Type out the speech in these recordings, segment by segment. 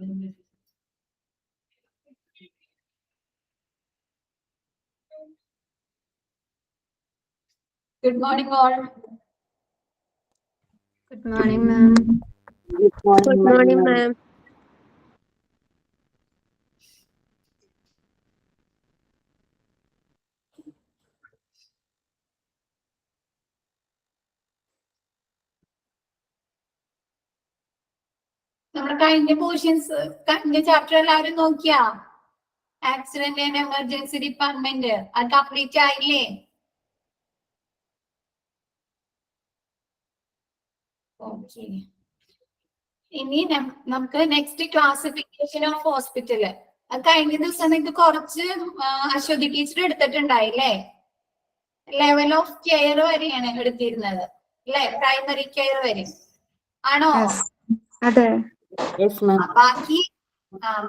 Good morning, all. Good morning, ma'am. Good morning, ma'am. നമ്മുടെ കഴിഞ്ഞ portions കഴിഞ്ഞ chapter എല്ലാവരും നോക്കിയാ? ആക്സിഡന്റ് ആൻഡ് എമർജൻസി ഡിപ്പാർട്ട്മെന്റ് അത് കംപ്ലീറ്റ് ആയില്ലേ? ഓക്കെ. ഇനി നമുക്ക് നെക്സ്റ്റ് ക്ലാസിഫിക്കേഷൻ ഓഫ് ഹോസ്പിറ്റല്. അത് കഴിഞ്ഞ ദിവസം നിങ്ങൾക്ക് കുറച്ച് അശ്വതി ടീച്ചർ എടുത്തിട്ടുണ്ടായില്ലേ? ലെവൽ ഓഫ് കെയർ വരെയാണ് എടുത്തിരുന്നത് അല്ലെ? പ്രൈമറി കെയർ വരെ ആണോ? അതെ.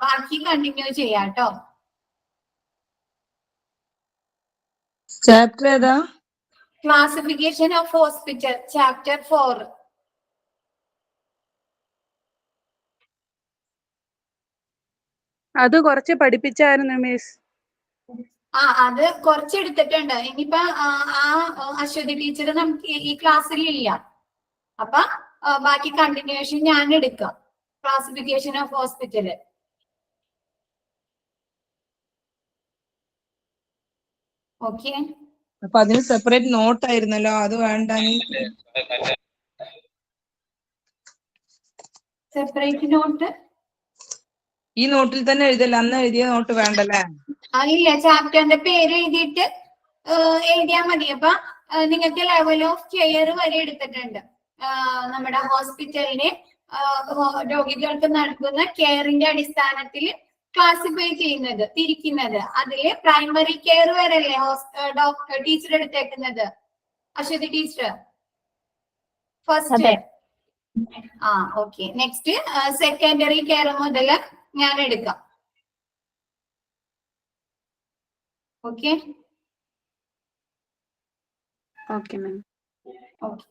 ബാക്കി കണ്ടിന്യൂ ചെയ്യാട്ടോ. ചാപ്റ്റർ ഏതാ? Classification of hospital, chapter 4. അത് കുറച്ച് പഠിപ്പിച്ചായിരുന്നു മിസ്. അത് കുറച്ചെടുത്തിട്ടുണ്ട്. ഇനിയിപ്പോ അശ്വതി ടീച്ചർ നമുക്ക് ഈ ക്ലാസ്സിൽ ഇല്ല. അപ്പൊ ബാക്കി കണ്ടിന്യൂഷൻ ഞാൻ എടുക്കാം. Classification of hospital. ഓക്കെ. അപ്പൊ അതിന് സെപ്പറേറ്റ് നോട്ട് ആയിരുന്നല്ലോ, അത് വേണ്ട. സെപ്പറേറ്റ് നോട്ട് ഈ നോട്ടിൽ തന്നെ എഴുതല്ല, അന്ന് എഴുതിയ നോട്ട് വേണ്ടല്ലേ? ഇല്ല, ചാപ്റ്ററിന്റെ പേര് എഴുതിയിട്ട് എഴുതിയാ മതി. അപ്പൊ നിങ്ങൾക്ക് ലെവൽ ഓഫ് കെയർ വരെ എടുത്തിട്ടുണ്ട്. നമ്മുടെ ഹോസ്പിറ്റലിനെ രോഗികൾക്ക് നൽകുന്ന കെയറിന്റെ അടിസ്ഥാനത്തിൽ ക്ലാസിഫൈ ചെയ്യുന്നത്, തിരിക്കുന്നത്. അതില് പ്രൈമറി കെയർ വരെ അല്ലേ ഡോക്ടർ ടീച്ചർ എടുത്തേക്കുന്നത്? Aswathi teacher first. Okay. Next secondary care മുതൽ ഞാൻ എടുക്കാം. ഓക്കെ. Okay ma'am. ഓക്കെ.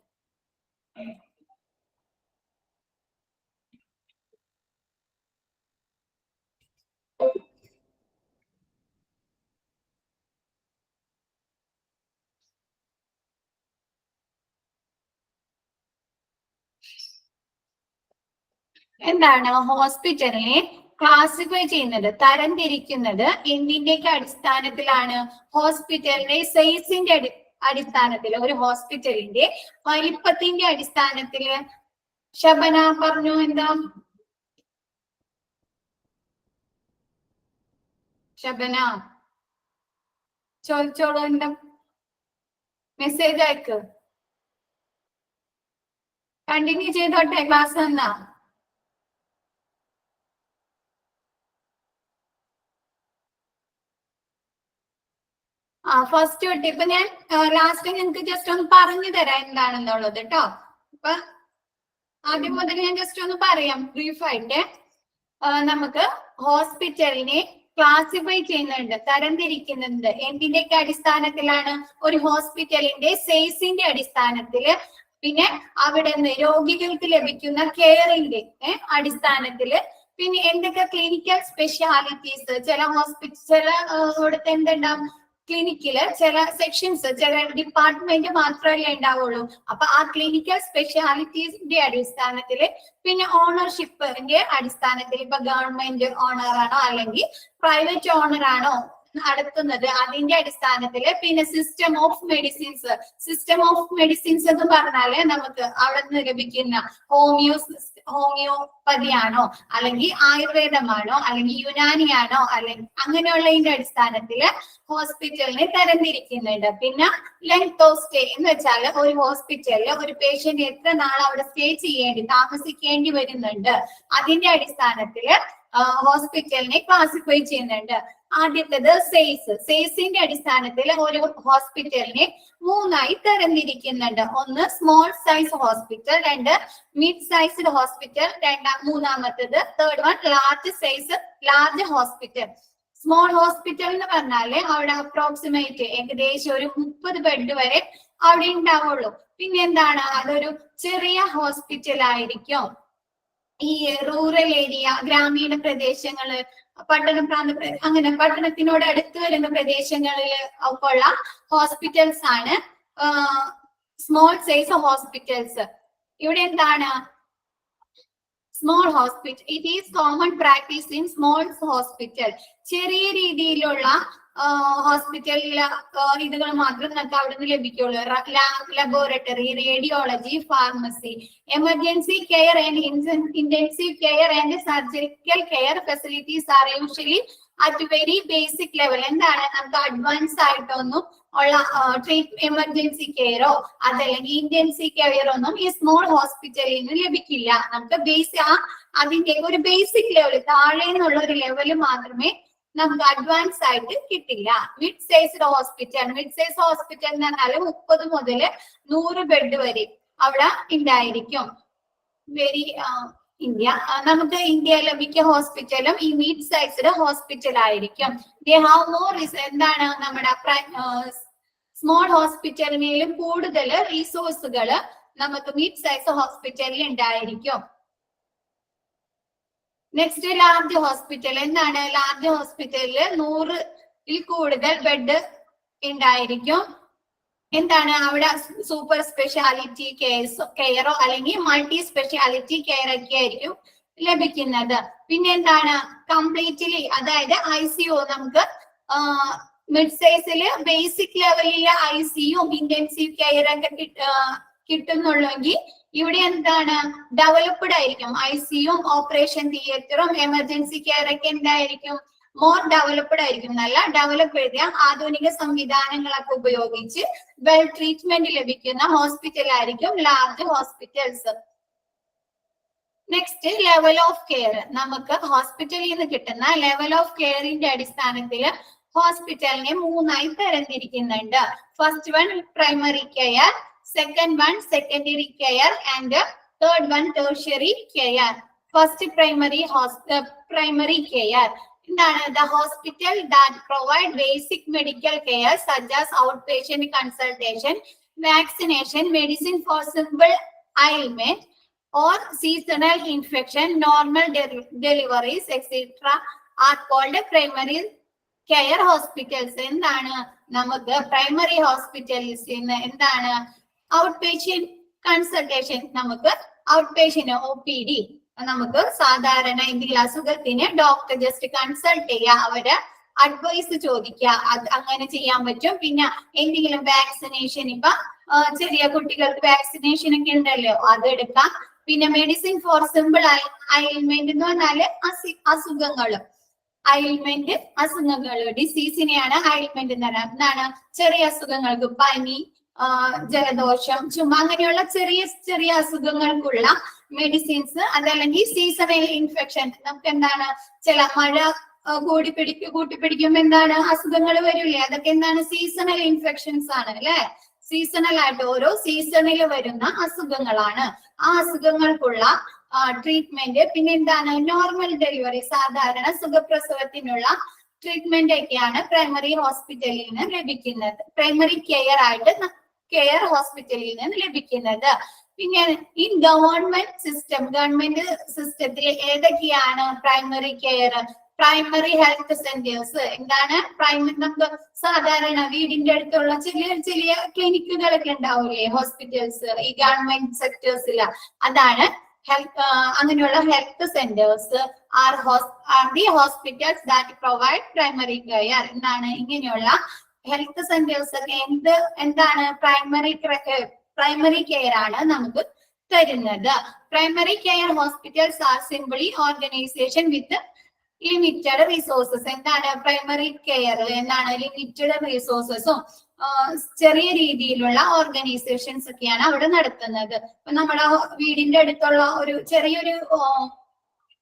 എന്താണ് ഹോസ്പിറ്റലിനെ ക്ലാസിഫൈ ചെയ്യുന്നത്, തരംതിരിക്കുന്നത് എന്തിന്റെയൊക്കെ അടിസ്ഥാനത്തിലാണ്? ഹോസ്പിറ്റലിന്റെ സൈസിന്റെ അടിസ്ഥാനത്തിൽ, ഒരു ഹോസ്പിറ്റലിന്റെ വലിപ്പത്തിന്റെ അടിസ്ഥാനത്തില്. ശബന പറഞ്ഞു. എന്താ ശബന? ചോദിച്ചോളൂ. എന്താ മെസ്സേജ് അയക്ക്. കണ്ടിന്യൂ ചെയ്തോട്ടെ ക്ലാസ് എന്നാ? ഫസ്റ്റ് തൊട്ട് ഇപ്പൊ ഞാൻ ലാസ്റ്റ് നിങ്ങൾക്ക് ജസ്റ്റ് ഒന്ന് പറഞ്ഞു തരാം എന്താണെന്നുള്ളത് കേട്ടോ. അപ്പൊ ആദ്യം മുതൽ ഞാൻ ജസ്റ്റ് ഒന്ന് പറയാം ബ്രീഫായിട്ട്. നമുക്ക് ഹോസ്പിറ്റലിനെ ക്ലാസിഫൈ ചെയ്യുന്നുണ്ട്, തരംതിരിക്കുന്നുണ്ട്. എന്തിന്റെയൊക്കെ അടിസ്ഥാനത്തിലാണ്? ഒരു ഹോസ്പിറ്റലിന്റെ സൈസിന്റെ അടിസ്ഥാനത്തില്, പിന്നെ അവിടെ നിന്ന് രോഗികൾക്ക് ലഭിക്കുന്ന കെയറിന്റെ അടിസ്ഥാനത്തില്, പിന്നെ എന്തൊക്കെ ക്ലിനിക്കൽ സ്പെഷ്യാലിറ്റീസ്. ചില ഇവിടുത്തെ എന്തുണ്ടാവും? ക്ലിനിക്കില് ചില സെക്ഷൻസ്, ചില ഡിപ്പാർട്ട്മെന്റ് മാത്രമല്ലേ ഉണ്ടാവുള്ളൂ. അപ്പൊ ആ ക്ലിനിക്കൽ സ്പെഷ്യാലിറ്റീസിന്റെ അടിസ്ഥാനത്തില്, പിന്നെ ഓണർഷിപ്പിന്റെ അടിസ്ഥാനത്തിൽ, ഇപ്പൊ ഗവൺമെന്റ് ഓണർ ആണോ അല്ലെങ്കിൽ പ്രൈവറ്റ് ഓണർ ആണോ നടത്തുന്നത്, അതിന്റെ അടിസ്ഥാനത്തില്, പിന്നെ system of medicines. System of medicines എന്ന് പറഞ്ഞാല് നമുക്ക് അവിടെ നിന്ന് ലഭിക്കുന്ന ഹോമിയോപ്പതിയാണോ അല്ലെങ്കിൽ ആയുർവേദമാണോ അല്ലെങ്കിൽ യുനാനിയാണോ അല്ലെങ്കിൽ അങ്ങനെയുള്ളതിന്റെ അടിസ്ഥാനത്തില് ഹോസ്പിറ്റലിനെ തരംതിരിക്കുന്നുണ്ട്. പിന്നെ ലെങ്ത് ഓഫ് സ്റ്റേ എന്ന് വെച്ചാൽ ഒരു ഹോസ്പിറ്റലിൽ ഒരു പേഷ്യന്റ് എത്ര നാൾ അവിടെ സ്റ്റേ താമസിക്കേണ്ടി വരുന്നുണ്ട്, അതിന്റെ അടിസ്ഥാനത്തില് ഹോസ്പിറ്റലിനെ ക്ലാസിഫൈ ചെയ്യുന്നുണ്ട്. ആദ്യത്തേത് സൈസിന്റെ അടിസ്ഥാനത്തിൽ ഒരു ഹോസ്പിറ്റലിനെ 3ആയി തരംതിരിക്കുന്നുണ്ട്. ഒന്ന് small size hospital, 2 mid sized hospital, മൂന്നാമത്തേത് third one large hospital. Small hospital എന്ന് പറഞ്ഞാല് അവിടെ അപ്രോക്സിമേറ്റ് ഏകദേശം ഒരു 30 ബെഡ് വരെ അവിടെ ഉണ്ടാവുള്ളൂ. പിന്നെ എന്താണ്? അതൊരു ചെറിയ ഹോസ്പിറ്റൽ ആയിരിക്കും. ഈ റൂറൽ ഏരിയ, ഗ്രാമീണ പ്രദേശങ്ങള്, അങ്ങനെ പട്ടണത്തിനോട് അടുത്ത് വരുന്ന പ്രദേശങ്ങളിൽ ഒക്കെ ഉള്ള ഹോസ്പിറ്റൽസ് ആണ് സ്മോൾ സൈസ് ഹോസ്പിറ്റൽസ്. ഇവിടെ എന്താണ് small hospital? It is common practice in small hospital. ചെറിയ രീതിയിലുള്ള ഹോസ്പിറ്റലിലെ ഇതുകൾ മാത്രം നമുക്ക് അവിടെ നിന്ന് ലഭിക്കുള്ളൂ. Laboratory, radiology, pharmacy, emergency care and intensive care and surgical care facilities are usually at very basic level. എന്താണ് നമുക്ക് അഡ്വാൻസ് ആയിട്ടൊന്നും ഉള്ള എമർജൻസി കെയറോ അതല്ലെങ്കിൽ ഇന്റൻസീവ് കെയറോ ഒന്നും ഈ സ്മോൾ ഹോസ്പിറ്റലിൽ നിന്ന് ലഭിക്കില്ല. നമുക്ക് അതിന്റെ ഒരു ബേസിക് ലെവൽ, താഴെ നിന്നുള്ള ഒരു ലെവല് മാത്രമേ നമുക്ക് അഡ്വാൻസ് ആയിട്ട് കിട്ടില്ല. Mid sized hospital, mid size hospital എന്ന് പറഞ്ഞാൽ 30 മുതൽ 100 ബെഡ് വരെ അവിടെ ഉണ്ടായിരിക്കും. നമുക്ക് ഇന്ത്യയിലെ മിക്ക ഹോസ്പിറ്റലും ഈ മിഡ് സൈസ്ഡ് ഹോസ്പിറ്റൽ ആയിരിക്കും. എന്താണ് നമ്മുടെ സ്മോൾ ഹോസ്പിറ്റലിനേലും കൂടുതൽ റിസോഴ്സുകൾ നമുക്ക് മിഡ് സൈസ് ഹോസ്പിറ്റലിൽ ഉണ്ടായിരിക്കും. Next large hospital. എന്താണ് ലാർജ് ഹോസ്പിറ്റലിൽ 100-ൽ കൂടുതൽ ബെഡ് ഉണ്ടായിരിക്കും. എന്താണ് അവിടെ സൂപ്പർ സ്പെഷ്യാലിറ്റി കെയറോ അല്ലെങ്കിൽ മൾട്ടി സ്പെഷ്യാലിറ്റി കെയർ ഒക്കെ ആയിരിക്കും ലഭിക്കുന്നത്. പിന്നെ എന്താണ് കംപ്ലീറ്റ്ലി, അതായത് ICU. നമുക്ക് മിഡ് സൈസിൽ ബേസിക് ലെവലിലെ ICU ഇന്റൻസീവ് കെയർ ഒക്കെ കിട്ടുന്നുള്ളെങ്കിൽ ഇവിടെ എന്താണ് ഡെവലപ്ഡ് ആയിരിക്കും. ICU, ഓപ്പറേഷൻ തിയേറ്ററും എമർജൻസി കെയർ ഒക്കെ എന്തായിരിക്കും മോർ ഡെവലപ്ഡ് ആയിരിക്കും. നല്ല ഡെവലപ്പ് ചെയ്ത ആധുനിക സംവിധാനങ്ങളൊക്കെ ഉപയോഗിച്ച് വെൽ ട്രീറ്റ്മെന്റ് ലഭിക്കുന്ന ഹോസ്പിറ്റൽ ആയിരിക്കും large hospitals. Next level of care. നമുക്ക് ഹോസ്പിറ്റലിൽ നിന്ന് കിട്ടുന്ന ലെവൽ ഓഫ് കെയറിന്റെ അടിസ്ഥാനത്തിൽ ഹോസ്പിറ്റലിനെ 3ആയി തരംതിരിക്കുന്നുണ്ട്. First one primary care, second one secondary care, and third one tertiary care. First primary care. The hospital that provide basic medical care such as outpatient consultation, vaccination, medicine for simple ailment or seasonal infection, normal deliveries, etc. are called primary care hospitals. എന്താണ് നമുക്ക് primary ഹോസ്പിറ്റൽസിന് എന്താണ് out patient consultation. നമുക്ക് out patient OPD, നമുക്ക് സാധാരണ എന്തെങ്കിലും അസുഖത്തിന് doctor just consult ചെയ്യുക, അവര് അഡ്വൈസ് ചോദിക്കുക, അങ്ങനെ ചെയ്യാൻ പറ്റും. പിന്നെ എന്തെങ്കിലും വാക്സിനേഷൻ, ഇപ്പൊ ചെറിയ കുട്ടികൾക്ക് വാക്സിനേഷൻ ഒക്കെ ഉണ്ടല്ലോ, അതെടുക്കാം. പിന്നെ മെഡിസിൻ ഫോർ സിമ്പിൾ അയിൽമെന്റ് എന്ന് പറഞ്ഞാല് അസുഖങ്ങള് ഡിസീസിനെയാണ് അയിൽമെന്റ് എന്ന് പറയുന്നത്. എന്താണ് ചെറിയ അസുഖങ്ങൾക്ക് പനി, ജലദോഷം, ചുമ, അങ്ങനെയുള്ള ചെറിയ ചെറിയ അസുഖങ്ങൾക്കുള്ള മെഡിസിൻസ്. അതല്ലെങ്കിൽ സീസണൽ ഇൻഫെക്ഷൻ, നമുക്ക് എന്താണ് ചില മഴ കൂട്ടിപ്പിടിക്കുമ്പോ എന്താണ് അസുഖങ്ങൾ വരില്ലേ, അതൊക്കെ എന്താണ് സീസണൽ ഇൻഫെക്ഷൻസ് ആണ് അല്ലെ. സീസണൽ ആയിട്ട് ഓരോ സീസണിൽ വരുന്ന അസുഖങ്ങളാണ്. ആ അസുഖങ്ങൾക്കുള്ള ട്രീറ്റ്മെന്റ്. പിന്നെ എന്താണ് നോർമൽ ഡെലിവറി, സാധാരണ സുഖപ്രസവത്തിനുള്ള ട്രീറ്റ്മെന്റ് ഒക്കെയാണ് പ്രൈമറി ഹോസ്പിറ്റലിൽ നിന്ന് ലഭിക്കുന്നത്. പ്രൈമറി കെയർ ഹോസ്പിറ്റലിൽ നിന്ന് ലഭിക്കുന്നത്. പിന്നെ ഈ ഗവൺമെന്റ് സിസ്റ്റത്തിൽ ഏതൊക്കെയാണ് primary care? Primary health centres. എന്താണ് നമുക്ക് സാധാരണ വീടിന്റെ അടുത്തുള്ള ചെറിയ ചെറിയ ക്ലിനിക്കുകളൊക്കെ ഉണ്ടാവില്ലേ, ഹോസ്പിറ്റൽസ്, ഈ ഗവൺമെന്റ് സെക്ടേഴ്സിൽ, അതാണ് അങ്ങനെയുള്ള health centres are the hospitals that provide primary care. എന്താണ് ഇങ്ങനെയുള്ള ഹെൽത്ത് സെന്റേഴ്സ് ഒക്കെ എന്താണ് പ്രൈമറി കെയർ ആണ് നമുക്ക് തരുന്നത്. Primary care hospitals R simply organisation with limited resources. എന്താണ് പ്രൈമറി കെയർ? എന്താണ് ലിമിറ്റഡ് റിസോഴ്സസും ചെറിയ രീതിയിലുള്ള ഓർഗനൈസേഷൻസ് ഒക്കെയാണ് അവിടെ നടത്തുന്നത്. ഇപ്പൊ നമ്മുടെ വീടിന്റെ അടുത്തുള്ള ഒരു ചെറിയൊരു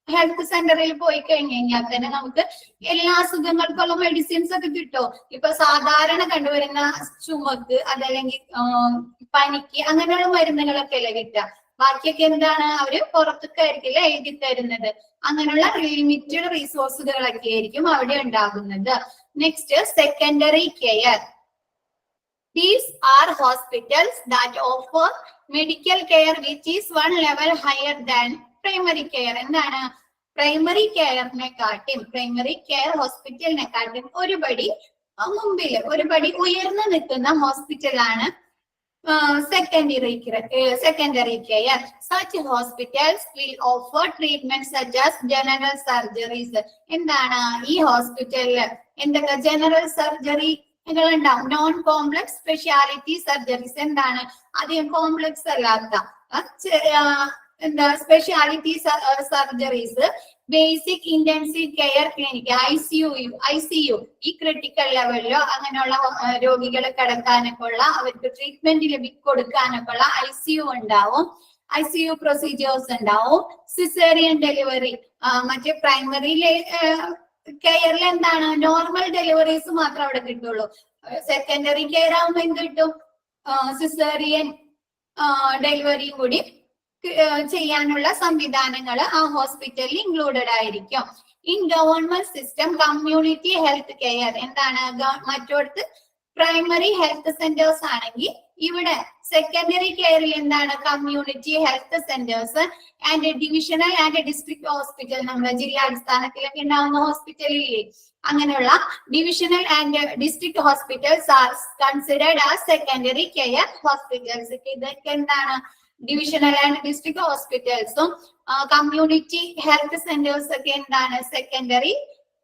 ഹെൽത്ത് സെന്ററിൽ പോയി കഴിഞ്ഞാൽ തന്നെ നമുക്ക് എല്ലാ അസുഖങ്ങൾക്കുള്ള മെഡിസിൻസ് ഒക്കെ കിട്ടും. ഇപ്പൊ സാധാരണ കണ്ടുവരുന്ന ചുമക്ക്, അതല്ലെങ്കിൽ പനിക്ക്, അങ്ങനെയുള്ള മരുന്നുകളൊക്കെ അല്ലേ കിട്ടുക. ബാക്കിയൊക്കെ എന്താണ് അവര് പുറത്തൊക്കെയായിരിക്കില്ല എഴുതി തരുന്നത്. അങ്ങനെയുള്ള ലിമിറ്റഡ് റിസോഴ്സുകളൊക്കെ ആയിരിക്കും അവിടെ ഉണ്ടാകുന്നത്. Next secondary care. These are hospitals that offer medical care which is one level higher than primary care. എന്താണ് പ്രൈമറി കെയറിനെക്കാട്ടും പ്രൈമറി കെയർ ഹോസ്പിറ്റലിനെക്കാട്ടും ഒരു പടി മുമ്പില്, ഒരു പടി ഉയർന്നു നിൽക്കുന്ന ഹോസ്പിറ്റലാണ് secondary care. Such hospitals will offer treatments such as general surgeries. എന്താണ് ഈ ഹോസ്പിറ്റലില് എന്തൊക്കെ ജനറൽ സർജറികൾ ഉണ്ടാവും. Non complex speciality surgeries. എന്താണ് അധികം കോംപ്ലക്സ് അല്ലാത്ത എന്താ speciality surgeries. Basic intensive care clinic, ICU ഈ ക്രിട്ടിക്കൽ ലെവലിലോ അങ്ങനെയുള്ള രോഗികളെ കിടക്കാനൊക്കെ ഉള്ള, അവർക്ക് ട്രീറ്റ്മെന്റ് കൊടുക്കാനൊക്കെ ഉള്ള ICU ഉണ്ടാവും. ICU പ്രൊസീജിയേഴ്സ് ഉണ്ടാവും. Caesarean delivery. മറ്റേ പ്രൈമറി കെയറിൽ എന്താണ് നോർമൽ ഡെലിവറീസ് മാത്രം അവിടെ കിട്ടുള്ളൂ. സെക്കൻഡറി കെയർ ആവുമ്പോൾ എന്ത് കിട്ടും? സിസേറിയൻ ഡെലിവറിയും കൂടി ചെയ്യാനുള്ള സംവിധാനങ്ങൾ ആ ഹോസ്പിറ്റലിൽ ഇൻക്ലൂഡഡ് ആയിരിക്കും. In government system community health care. എന്താണ് മറ്റോടത്ത് പ്രൈമറി ഹെൽത്ത് സെന്റേഴ്സ് ആണെങ്കിൽ ഇവിടെ സെക്കൻഡറി കെയറിൽ എന്താണ് community health centres and divisional and district hospital. നമ്മുടെ ജില്ലാടിസ്ഥാനത്തിലൊക്കെ ഉണ്ടാവുന്ന ഹോസ്പിറ്റലില്ലേ, അങ്ങനെയുള്ള divisional and district hospitals are considered as secondary care hospitals. ഇതൊക്കെ എന്താണ് ഡിവിഷണൽ ആൻഡ് ഡിസ്ട്രിക്ട് ഹോസ്പിറ്റൽസും കമ്മ്യൂണിറ്റി ഹെൽത്ത് സെന്റേഴ്സ് ഒക്കെ എന്താണ് സെക്കൻഡറി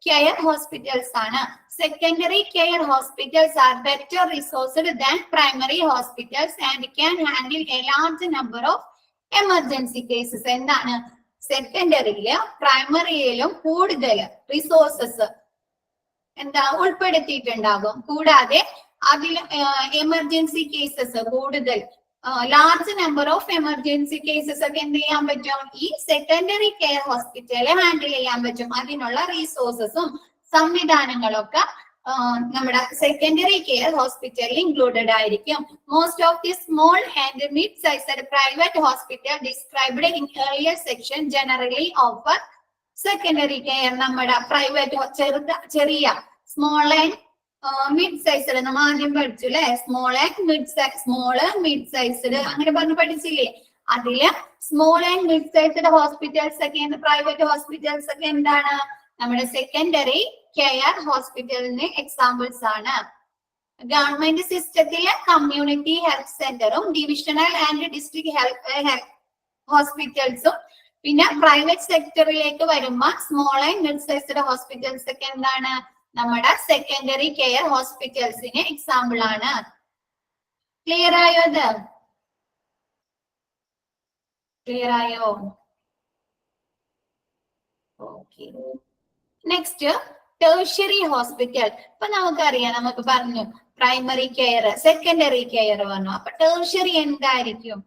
കെയർ ഹോസ്പിറ്റൽസ് ആണ്. Secondary care hospitals are better resourced than primary hospitals and can handle a large number of emergency cases. എന്താണ് സെക്കൻഡറിയിലും പ്രൈമറിയിലും കൂടുതൽ റിസോഴ്സസ് ഉൾപ്പെടുത്തിയിട്ടുണ്ടാകും. കൂടാതെ അതിൽ എമർജൻസി കേസസ് കൂടുതൽ, large number of emergency cases ഒക്കെ എന്ത് ചെയ്യാൻ പറ്റും? ഈ സെക്കൻഡറി കെയർ ഹോസ്പിറ്റലിൽ ഹാൻഡിൽ ചെയ്യാൻ പറ്റും. അതിനുള്ള റിസോഴ്സസും സംവിധാനങ്ങളൊക്കെ നമ്മുടെ സെക്കൻഡറി കെയർ ഹോസ്പിറ്റലിൽ ഇൻക്ലൂഡഡ് ആയിരിക്കും. Most of the small and mid sized private hospital described in earlier section generally offer secondary care. നമ്മുടെ പ്രൈവറ്റ് ചെറിയ സ്മോൾ ആൻഡ് മിഡ് സൈസ്ഡ് നമ്മൾ ആദ്യം പഠിച്ചു അല്ലെ, സ്മോള് മിഡ് സൈസ്ഡ് അങ്ങനെ പറഞ്ഞ് പഠിച്ചില്ലേ. അതില് small and mid sized hospitals ഒക്കെ പ്രൈവറ്റ് ഹോസ്പിറ്റൽസ് ഒക്കെ എന്താണ് നമ്മുടെ സെക്കൻഡറി കെയർ ഹോസ്പിറ്റലിന് എക്സാമ്പിൾസ് ആണ്. ഗവൺമെന്റ് സിസ്റ്റത്തിലെ കമ്മ്യൂണിറ്റി ഹെൽത്ത് സെന്ററും ഡിവിഷണൽ ആൻഡ് ഡിസ്ട്രിക്ട് ഹെൽത്ത് ഹോസ്പിറ്റൽസും, പിന്നെ പ്രൈവറ്റ് സെക്ടറിലേക്ക് വരുമ്പോ small and mid sized hospitals ഒക്കെ എന്താണ് നമ്മുടെ സെക്കൻഡറി കെയർ ഹോസ്പിറ്റൽസിന് എക്സാമ്പിൾ ആണ്. ക്ലിയർ ആയോ? അത് ക്ലിയർ ആയോ? ഓക്കെ. Next tertiary hospital. ഇപ്പൊ നമുക്കറിയാം, നമുക്ക് പറഞ്ഞു പ്രൈമറി കെയർ സെക്കൻഡറി കെയർ പറഞ്ഞു. അപ്പൊ ടേർഷ്യറി എന്തായിരിക്കും?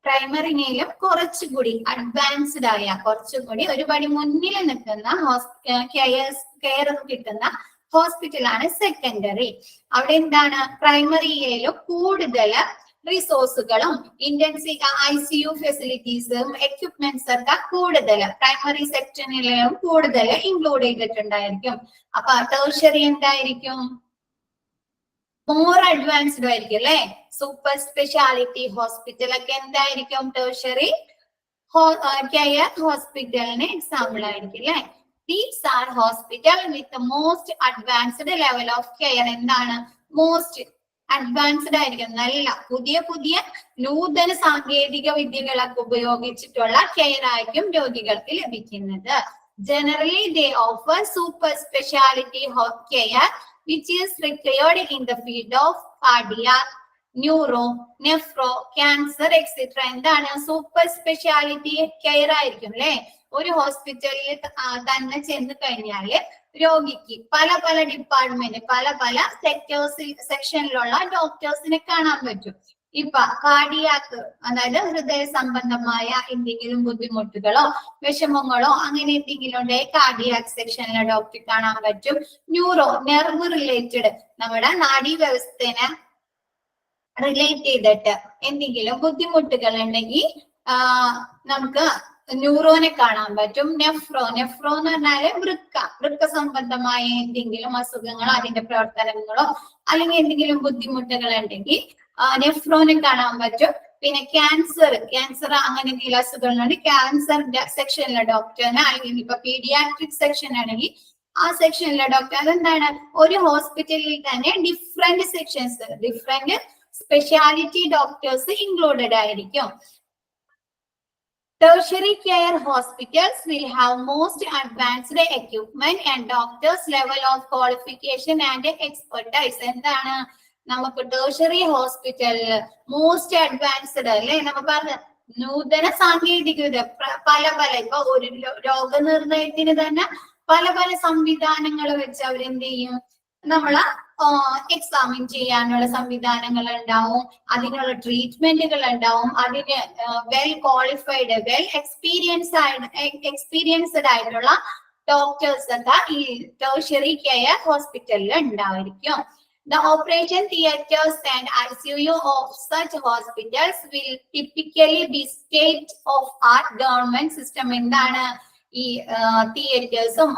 പ്രൈമറിയിലും കുറച്ചുകൂടി അഡ്വാൻസ്ഡ് ആയ, കുറച്ചുകൂടി ഒരുപടി മുന്നിൽ നിൽക്കുന്ന കെയർ കിട്ടുന്ന ഹോസ്പിറ്റലാണ് സെക്കൻഡറി. അവിടെ എന്താണ് പ്രൈമറിയിലും കൂടുതൽ റിസോഴ്സുകളും ഇന്റൻസീവ് ICU ഫെസിലിറ്റീസും എക്യുപ്മെന്റ്സ് ഒക്കെ കൂടുതൽ പ്രൈമറി സെക്ഷനിലും കൂടുതൽ ഇൻക്ലൂഡ് ചെയ്തിട്ടുണ്ടായിരിക്കും. അപ്പൊ ടേർഷ്യറി എന്തായിരിക്കും? മോർ അഡ്വാൻസ്ഡ് ആയിരിക്കും അല്ലെ. സൂപ്പർ സ്പെഷ്യാലിറ്റി ഹോസ്പിറ്റൽ ഒക്കെ എന്തായിരിക്കും? ടേർഷ്യറി കെയർ ഹോസ്പിറ്റലിന് എക്സാമ്പിൾ ആയിരിക്കും അല്ലെ. These are hospital with most advanced level of care. എന്താണ് മോസ്റ്റ് അഡ്വാൻസ്ഡ് ആയിരിക്കും, നല്ല പുതിയ പുതിയ നൂതന സാങ്കേതിക വിദ്യകളൊക്കെ ഉപയോഗിച്ചിട്ടുള്ള കെയർ ആയിരിക്കും രോഗികൾക്ക് ലഭിക്കുന്നത്. Generally they offer super speciality care which is required in the field of cardiac, neuro, nephro, cancer, etc. എന്താണ് സൂപ്പർ സ്പെഷ്യാലിറ്റി കെയർ ആയിരിക്കും അല്ലെ. ഒരു ഹോസ്പിറ്റലിൽ തന്നെ ചെന്ന് കഴിഞ്ഞാല് രോഗിക്ക് പല പല ഡിപ്പാർട്ട്മെന്റ്, പല പല സെക്ഷനിലുള്ള ഡോക്ടേഴ്സിനെ കാണാൻ പറ്റും. ഇപ്പൊ കാർഡിയാക്ക്, അതായത് ഹൃദയ സംബന്ധമായ എന്തെങ്കിലും ബുദ്ധിമുട്ടുകളോ വിഷമങ്ങളോ അങ്ങനെ എന്തെങ്കിലും ഉണ്ടെങ്കിൽ കാർഡിയാക് സെക്ഷനിലെ ഡോക്ടറെ കാണാൻ പറ്റും. ന്യൂറോ, നെർവ് റിലേറ്റഡ്, നമ്മുടെ നാഡീവ്യവസ്ഥനെ റിലേറ്റ് ചെയ്തിട്ട് എന്തെങ്കിലും ബുദ്ധിമുട്ടുകൾ ഉണ്ടെങ്കിൽ നമുക്ക് ന്യൂറോനെ കാണാൻ പറ്റും. നെഫ്രോ എന്ന് പറഞ്ഞാല് വൃക്ക സംബന്ധമായ എന്തെങ്കിലും അസുഖങ്ങളോ അതിന്റെ പ്രവർത്തനങ്ങളോ അല്ലെങ്കിൽ എന്തെങ്കിലും ബുദ്ധിമുട്ടുകൾ ഉണ്ടെങ്കിൽ നെഫ്രോനെ കാണാൻ പറ്റും. പിന്നെ ക്യാൻസർ അങ്ങനെ എന്തെങ്കിലും അസുഖങ്ങളുണ്ട് ക്യാൻസർ സെക്ഷനിലെ ഡോക്ടറിന്, അല്ലെങ്കിൽ ഇപ്പൊ പീഡിയാട്രിക് സെക്ഷൻ ആണെങ്കിൽ ആ സെക്ഷനിലെ ഡോക്ടർ. അതെന്താണ്, ഒരു ഹോസ്പിറ്റലിൽ തന്നെ different sections, different speciality doctors included ആയിരിക്കും. Tertiary care hospitals will have most advanced equipment and doctors level of qualification and expertise. എന്താണ് നമുക്ക് tertiary hospital മോസ്റ്റ് അഡ്വാൻസ്ഡ് അല്ലേ, നമ്മൾ പറഞ്ഞ നൂതന സാങ്കേതികത പല ഇപ്പൊ ഒരു രോഗനിർണയത്തിന് തന്നെ പല സംവിധാനങ്ങൾ വെച്ച് അവരെന്ത് ചെയ്യും, നമ്മളെ എക്സാമിൻ ചെയ്യാനുള്ള സംവിധാനങ്ങൾ ഉണ്ടാവും, അതിനുള്ള ട്രീറ്റ്മെന്റുകൾ ഉണ്ടാവും, അതിന് വെൽ ക്വാളിഫൈഡ് വെൽ എക്സ്പീരിയൻസ്ഡ് ആയിട്ടുള്ള ഡോക്ടേഴ്സ് ഒക്കെ ഈ ടെർഷ്യറി കെയർ ഹോസ്പിറ്റലിൽ ഉണ്ടായിരിക്കും. The operation theaters and ICU of such hospitals will typically be state of art government system. എന്താണ് ഈ തിയേറ്റേഴ്സും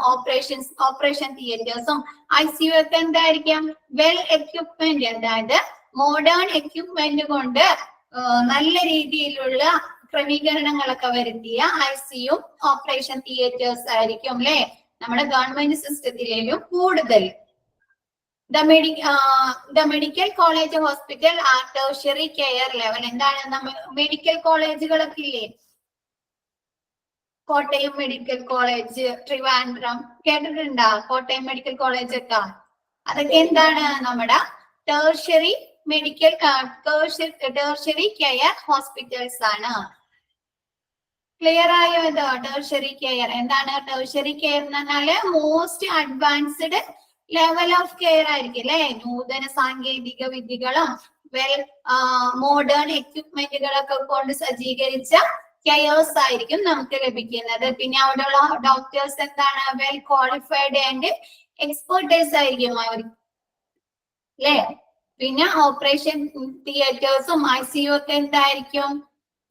ഓപ്പറേഷൻ തിയേറ്റേഴ്സും ICU ഒക്കെ എന്തായിരിക്കും, വെൽ എക്യുപ്മെന്റ്, അതായത് മോഡേൺ എക്യുപ്മെന്റ് കൊണ്ട് നല്ല രീതിയിലുള്ള ക്രമീകരണങ്ങളൊക്കെ വരുത്തിയ ICU ഓപ്പറേഷൻ തിയേറ്റേഴ്സ് ആയിരിക്കും അല്ലെ നമ്മുടെ ഗവൺമെന്റ് സിസ്റ്റത്തിലും കൂടുതൽ. The medical college hospital are tertiary care level. എന്താണ് മെഡിക്കൽ കോളേജുകളൊക്കെ ഇല്ലേ, കോട്ടയം മെഡിക്കൽ കോളേജ്, ട്രിവാൻഡ്രം കേട്ടിട്ടുണ്ടോ? കോട്ടയം മെഡിക്കൽ കോളേജ് ഒക്കെ അതൊക്കെ എന്താണ് നമ്മുടെ ടെർഷ്യറി കെയർ ഹോസ്പിറ്റൽസ് ആണ്. ക്ലിയർ ആയോ ഇത്? ടെർഷ്യറി കെയർ എന്താണ്? ടെർഷ്യറി കെയർ എന്ന് പറഞ്ഞാല് most advanced level of care ആയിരിക്കും അല്ലെ, നൂതന സാങ്കേതിക വിദ്യകളും വെൽ മോഡേൺ എക്യുപ്മെന്റുകളൊക്കെ കൊണ്ട് സജ്ജീകരിച്ച കെയേഴ്സ് ആയിരിക്കും നമുക്ക് ലഭിക്കുന്നത്. പിന്നെ അവിടെയുള്ള ഡോക്ടേഴ്സ് എന്താണ്, വെൽ ക്വാളിഫൈഡ് ആൻഡ് എക്സ്പെർട്ടൈസ് ആയിരിക്കും അവർ അല്ലെ. പിന്നെ ഓപ്പറേഷൻ തിയേറ്റേഴ്സും ICU ഒക്കെ എന്തായിരിക്കും,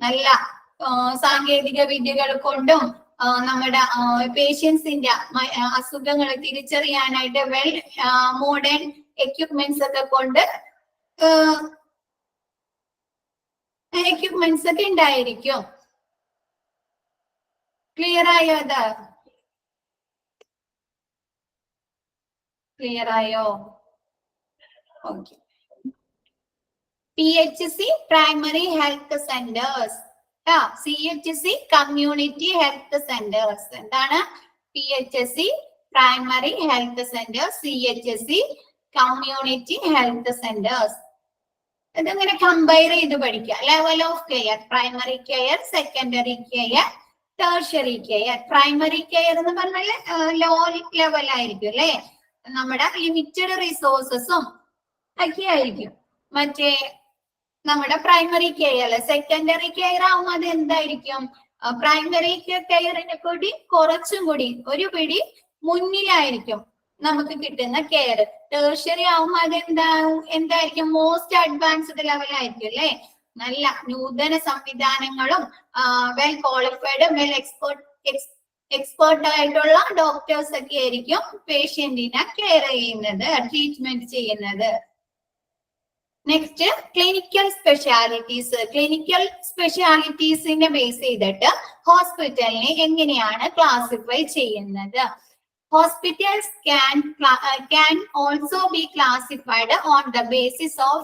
നല്ല സാങ്കേതിക വിദ്യകൾ കൊണ്ടും നമ്മുടെ പേഷ്യൻസിന്റെ അസുഖങ്ങൾ തിരിച്ചറിയാനായിട്ട് വെൽ മോഡേൺ എക്യുപ്മെന്റ്സ് ഒക്കെ കൊണ്ട് എക്യുപ്മെന്റ്സ് ഒക്കെ ഉണ്ടായിരിക്കും. ക്ലിയർ ആയോ? അത് ക്ലിയർ ആയോ? Okay. PHC primary health centres, CHC community health centres. എന്താണ് PHC primary health centres, CHC community health centres. ഇതിങ്ങനെ കമ്പയർ ചെയ്ത് പഠിക്കുക. Level of care, primary care, secondary care, tertiary care. Primary care എന്ന് പറഞ്ഞാൽ low level ആയിരിക്കും അല്ലെ, നമ്മുടെ limited റിസോഴ്സസും ഒക്കെ ആയിരിക്കും മറ്റേ നമ്മുടെ പ്രൈമറി കെയർ. സെക്കൻഡറി കെയർ ആവുമ്പോൾ അത് എന്തായിരിക്കും, പ്രൈമറി കെയറിനെ കൂടി കുറച്ചും കൂടി ഒരു പിടി മുന്നിലായിരിക്കും നമുക്ക് കിട്ടുന്ന കെയർ. ടെർഷ്യറി ആവുമ്പോൾ അത് എന്തായിരിക്കും, മോസ്റ്റ് അഡ്വാൻസ്ഡ് ലെവലായിരിക്കും അല്ലെ, നല്ല നൂതന സംവിധാനങ്ങളും വെൽ ക്വാളിഫൈഡ് വെൽ എക്സ്പേർട്ട് ആയിട്ടുള്ള ഡോക്ടേഴ്സ് ഒക്കെ ആയിരിക്കും പേഷ്യന്റിനെ കെയർ ചെയ്യുന്നത്, ട്രീറ്റ്മെന്റ് ചെയ്യുന്നത്. Next clinical specialities. ക്ലിനിക്കൽ സ്പെഷ്യാലിറ്റീസിനെ ബേസ് ചെയ്തിട്ട് ഹോസ്പിറ്റലിനെ എങ്ങനെയാണ് ക്ലാസിഫൈ ചെയ്യുന്നത്? Hospitals can also be classified on the basis of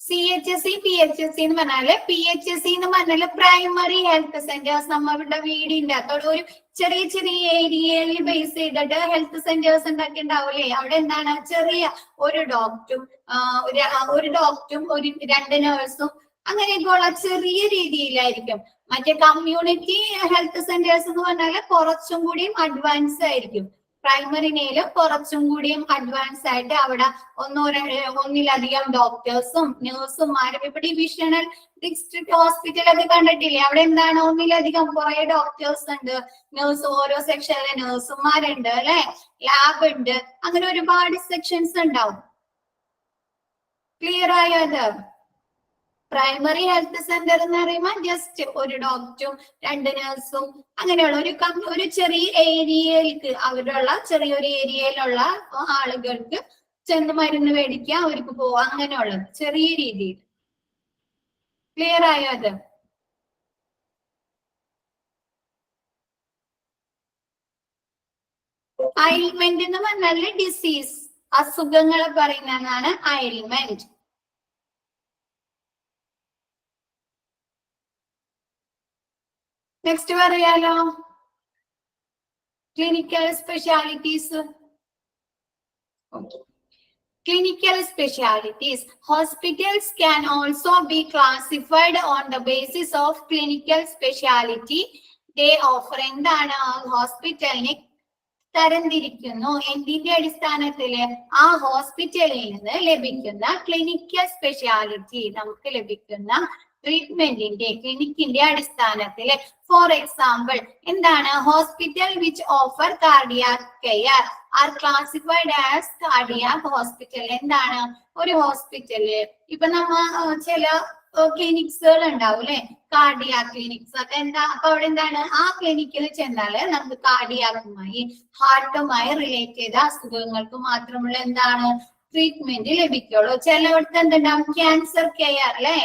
CHC, PHC എന്ന് പറഞ്ഞാല്, PHC എന്ന് പറഞ്ഞാല് പ്രൈമറി ഹെൽത്ത് സെന്റേഴ്സ്. നമ്മളുടെ വീടിന്റെ അകത്തോട് ഒരു ചെറിയ ഏരിയയിൽ ബേസ് ചെയ്തിട്ട് ഹെൽത്ത് സെന്റേഴ്സ് ഉണ്ടാക്കി ഉണ്ടാവില്ലേ, അവിടെ എന്താണ് ചെറിയ ഒരു ഡോക്ടറും ഒരു 2 നേഴ്സും അങ്ങനെയൊക്കെയുള്ള ചെറിയ രീതിയിലായിരിക്കും. മറ്റേ കമ്മ്യൂണിറ്റി ഹെൽത്ത് സെന്റേഴ്സ് എന്ന് പറഞ്ഞാല് കുറച്ചും കൂടിയും അഡ്വാൻസ് ആയിരിക്കും, പ്രൈമറിനേലും കുറച്ചും കൂടിയും അഡ്വാൻസ് ആയിട്ട് അവിടെ ഒന്നിലധികം ഡോക്ടേഴ്സും നഴ്സുമാരും. ഇപ്പൊ ഡിവിഷണൽ ഡിസ്ട്രിക്ട് ഹോസ്പിറ്റൽ ഒക്കെ കണ്ടിട്ടില്ലേ, അവിടെ എന്താണ് ഒന്നിലധികം കുറെ ഡോക്ടേഴ്സ് ഉണ്ട്, ഓരോ സെക്ഷനിലെ നഴ്സുമാരുണ്ട് അല്ലെ, ലാബ് ഉണ്ട്, അങ്ങനെ ഒരുപാട് സെക്ഷൻസ് ഉണ്ടാവും. ക്ലിയർ ആയോ? അത് പ്രൈമറി ഹെൽത്ത് സെന്റർ എന്ന് പറയുമ്പോൾ ജസ്റ്റ് ഒരു ഡോക്ടറും 2 നേഴ്സും അങ്ങനെയുള്ള ഒരു ചെറിയ ഏരിയയിലേക്ക്, അവരുള്ള ചെറിയൊരു ഏരിയയിലുള്ള ആളുകൾക്ക് ചെന്ന് മരുന്ന് മേടിക്കുക, അവർക്ക് പോവാ, അങ്ങനെയുള്ളത് ചെറിയ രീതിയിൽ. ക്ലിയർ ആയോ അത്? അയിൽമെന്റ് എന്ന് പറഞ്ഞാല് ഡിസീസ്, അസുഖങ്ങളെ പറയുന്നതാണ് അയിൽമെന്റ്. നെക്സ്റ്റ് പറയാലോ, clinical specialities. Clinical specialties. Hospitals can also be classified on the basis of clinical speciality they offer. എന്താണ് ഹോസ്പിറ്റലിനെ തരംതിരിക്കുന്നു എന്തിന്റെ അടിസ്ഥാനത്തില്? ആ ഹോസ്പിറ്റലിൽ നിന്ന് ലഭിക്കുന്ന ക്ലിനിക്കൽ സ്പെഷ്യാലിറ്റി, നമുക്ക് ലഭിക്കുന്ന ട്രീറ്റ്മെന്റിന്റെ ക്ലിനിക്കിന്റെ അടിസ്ഥാനത്തില്. ഫോർ എക്സാമ്പിൾ എന്താണ്? Hospital which offer cardiac care are classified as cardiac hospital. എന്താണ്? ഒരു ഹോസ്പിറ്റല് ഇപ്പൊ നമ്മ ചില ക്ലിനിക്സുകൾ ഉണ്ടാവും അല്ലെ, കാർഡിയാക് ക്ലിനിക്സ്. അതെന്താ? അപ്പൊ അവിടെ എന്താണ്? ആ ക്ലിനിക്കിൽ ചെന്നാല് നമുക്ക് കാർഡിയാക്കുമായി ഹാർട്ടുമായി റിലേറ്റ് ചെയ്ത അസുഖങ്ങൾക്ക് മാത്രമുള്ള എന്താണ് ട്രീറ്റ്മെന്റ് ലഭിക്കുള്ളൂ. ചിലയിടത്ത് എന്തുണ്ടാവും? ക്യാൻസർ കെയർ അല്ലെ,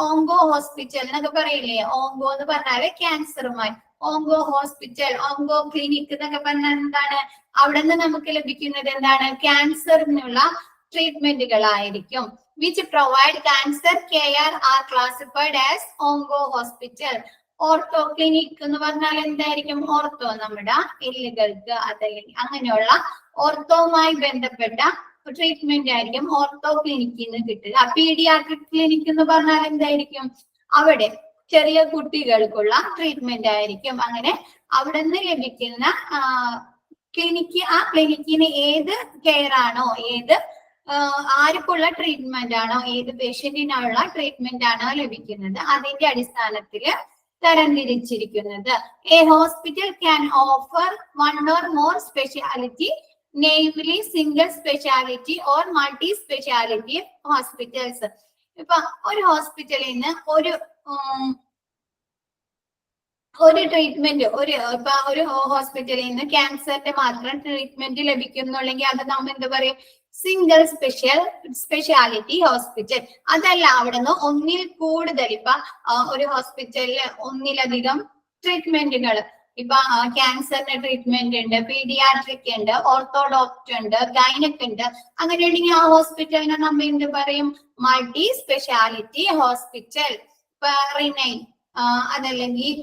ഓങ്കോ ഹോസ്പിറ്റൽ എന്നൊക്കെ പറയില്ലേ? ഓങ്കോ എന്ന് പറഞ്ഞാല് ക്യാൻസറുമായി, ഓങ്കോ ഹോസ്പിറ്റൽ, ഓങ്കോ ക്ലിനിക് എന്നൊക്കെ പറഞ്ഞാൽ എന്താണ്? അവിടെ നിന്ന് നമുക്ക് ലഭിക്കുന്നത് എന്താണ്? ക്യാൻസറിനുള്ള ട്രീറ്റ്മെന്റുകളായിരിക്കും. Which provide cancer care are classified as onco hospital. Ortho clinic എന്ന് പറഞ്ഞാൽ എന്തായിരിക്കും? ഓർത്തോ, നമ്മുടെ എല്ലുകൾക്ക് അതല്ലെങ്കിൽ അങ്ങനെയുള്ള ഓർത്തോവുമായി ബന്ധപ്പെട്ട ട്രീറ്റ്മെന്റ് ആയിരിക്കും ഓർത്തോ ക്ലിനിക്കിൽ നിന്ന് കിട്ടുക. പീഡിയാട്രിക് ക്ലിനിക് എന്ന് പറഞ്ഞാൽ എന്തായിരിക്കും? അവിടെ ചെറിയ കുട്ടികൾക്കുള്ള ട്രീറ്റ്മെന്റ് ആയിരിക്കും. അങ്ങനെ അവിടെ നിന്ന് ലഭിക്കുന്ന ക്ലിനിക്ക്, ആ ക്ലിനിക്കിന് ഏത് കെയർ ആണോ, ഏത് ആർക്കുള്ള ട്രീറ്റ്മെന്റ് ആണോ, ഏത് പേഷ്യന്റിനുള്ള ട്രീറ്റ്മെന്റ് ആണോ ലഭിക്കുന്നത്, അതിന്റെ അടിസ്ഥാനത്തില് തരംതിരിച്ചിരിക്കുന്നത്. A hospital can offer one or more speciality, namely single speciality or multi speciality hospitals. ഇപ്പൊ ഒരു ഹോസ്പിറ്റലിൽ നിന്ന് ഒരു ട്രീറ്റ്മെന്റ്, ഇപ്പൊ ഒരു ഹോസ്പിറ്റലിൽ നിന്ന് ക്യാൻസറിന്റെ മാത്രം ട്രീറ്റ്മെന്റ് ലഭിക്കുന്നുണ്ടെങ്കിൽ അത് നമ്മൾ എന്ത് പറയും? Single speciality hospital. അതല്ല, അവിടെ നിന്ന് ഒന്നിൽ കൂടുതൽ, ഇപ്പൊ ഒരു ഹോസ്പിറ്റലില് ഒന്നിലധികം ട്രീറ്റ്മെന്റുകൾ, ഇപ്പൊ ക്യാൻസറിന്റെ ട്രീറ്റ്മെന്റ് ഉണ്ട്, പീഡിയാട്രിക് ഉണ്ട്, ഓർത്തോഡോക്ട് ഉണ്ട്, ഗൈനക് ഉണ്ട്. അങ്ങനെയുണ്ടെങ്കിൽ ആ ഹോസ്പിറ്റലിനെ നമ്മൾ എന്ത് പറയും? Multi speciality hospital. ഇപ്പൊ റിനൈൻ അതല്ലെങ്കിൽ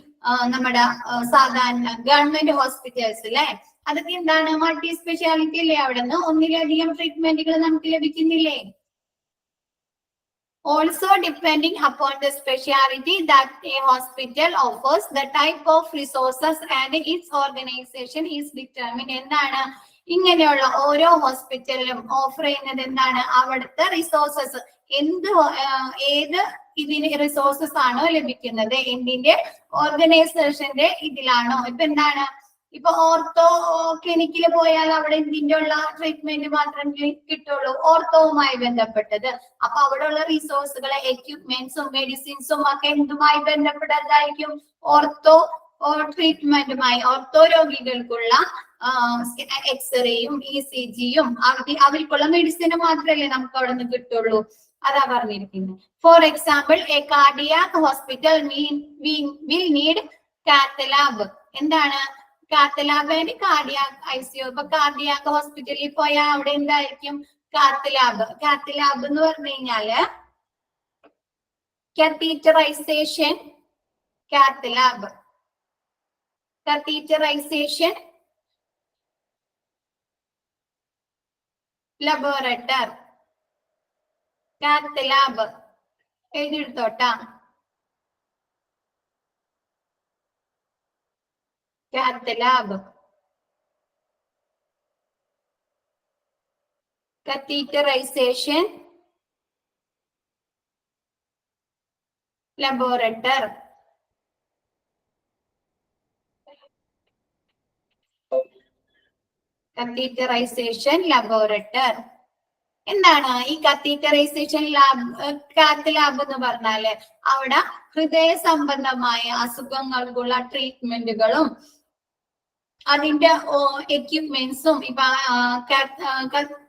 നമ്മുടെ സാധാരണ ഗവൺമെന്റ് ഹോസ്പിറ്റൽസ് അല്ലെ, അതൊക്കെ എന്താണ്? മൾട്ടി സ്പെഷ്യാലിറ്റി അല്ലേ? അവിടെ നിന്ന് ഒന്നിലധികം ട്രീറ്റ്മെന്റുകൾ നമുക്ക് ലഭിക്കുന്നില്ലേ? Also depending upon the specialty that a hospital offers, the type of resources and its organization is determined. എന്താണ്? ഇങ്ങനെയുള്ള ഓരോ ഹോസ്പിറ്റലിലും ഓഫർ ചെയ്യുന്നത് എന്താണ്? അവിടുത്തെ റിസോഴ്സസ്, ഏത് ഇതിന് റിസോഴ്സസ് ആണോ ലഭിക്കുന്നത്, എന്തിന്റെ ഓർഗനൈസേഷന്റെ ഇതിലാണോ. ഇപ്പൊ എന്താണ്? ഇപ്പൊ ഓർത്തോ ക്ലിനിക്കിൽ പോയാൽ അവിടെ എന്തിന്റെ ഉള്ള ട്രീറ്റ്മെന്റ് മാത്രം കിട്ടുള്ളൂ? ഓർത്തോവുമായി ബന്ധപ്പെട്ടത്. അപ്പൊ അവിടെ ഉള്ള റിസോഴ്സുകളെ, എക്യുപ്മെന്റ്സും മെഡിസിൻസും ഒക്കെ എന്തുമായി ബന്ധപ്പെട്ടതായിരിക്കും? ഓർത്തോ ട്രീറ്റ്മെന്റുമായി, ഓർത്തോ രോഗികൾക്കുള്ള എക്സ്റേയും ECGയും അവർക്കുള്ള മെഡിസിനും മാത്രമല്ലേ നമുക്ക് അവിടെ നിന്ന് കിട്ടുള്ളൂ. അതാ പറഞ്ഞിരിക്കുന്നത്. For example, a cardiac hospital will need cath lab. എന്താണ്? Cath lab and cardiac ICU. ഇപ്പൊ കാർഡിയാക് ഹോസ്പിറ്റലിൽ പോയാൽ അവിടെ എന്തായിരിക്കും? Cath lab. കാത്ത് ലാബ് എന്ന് പറഞ്ഞു കഴിഞ്ഞാല് catheterization, cath lab, catheterization laboratory, cath lab എഴുതിയെടുത്തോട്ടാ. cath lab, catheterization laboratory. Catheterization laboratory. എന്താണ് ഈ കത്തീറ്ററൈസേഷൻ കാത്ത് ലാബ് എന്ന് പറഞ്ഞാല്? അവിടെ ഹൃദയ സംബന്ധമായ അസുഖങ്ങൾക്കുള്ള ട്രീറ്റ്മെന്റുകളും അതിന്റെ എക്യുപ്മെന്റ്സും ഇപ്പൊ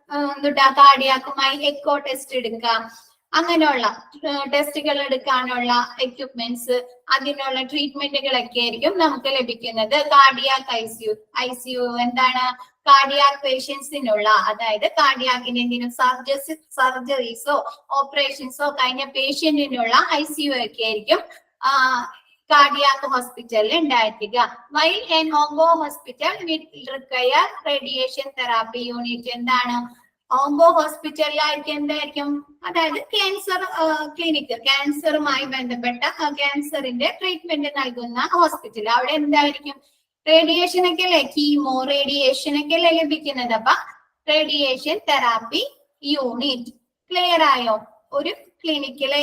കാർഡിയാക്കുമായി എക്കോ ടെസ്റ്റ് എടുക്കാം, അങ്ങനെയുള്ള ടെസ്റ്റുകൾ എടുക്കാനുള്ള എക്യുപ്മെന്റ്സ്, അതിനുള്ള ട്രീറ്റ്മെന്റുകളൊക്കെ ആയിരിക്കും നമുക്ക് ലഭിക്കുന്നത്. കാർഡിയാക് ഐസിയു എന്താണ്? കാർഡിയാക് പേഷ്യൻസിനുള്ള, അതായത് കാർഡിയാക്കിന് എന്തെങ്കിലും സർജറീസോ ഓപ്പറേഷൻസോ കഴിഞ്ഞ പേഷ്യന്റിനുള്ള ICU ഒക്കെ ആയിരിക്കും കാർഡിയാക് ഹോസ്പിറ്റലിൽ ഉണ്ടായിരിക്കുക. While an onco hospital with require radiation therapy unit. എന്താണ് ഓങ്കോ ഹോസ്പിറ്റലിലായിരിക്കും? എന്തായിരിക്കും? അതായത് ക്യാൻസർ ക്ലിനിക്ക്, ക്യാൻസറുമായി ബന്ധപ്പെട്ട ക്യാൻസറിന്റെ ട്രീറ്റ്മെന്റ് നൽകുന്ന ഹോസ്പിറ്റൽ. അവിടെ എന്തായിരിക്കും? റേഡിയേഷൻ ഒക്കെ അല്ലേ, കീമോ റേഡിയേഷൻ ഒക്കെ അല്ലേ ലഭിക്കുന്നത്. അപ്പൊ റേഡിയേഷൻ തെറാപ്പി യൂണിറ്റ്. ക്ലിയർ ആയോ? ഒരു ക്ലിനിക്കിലെ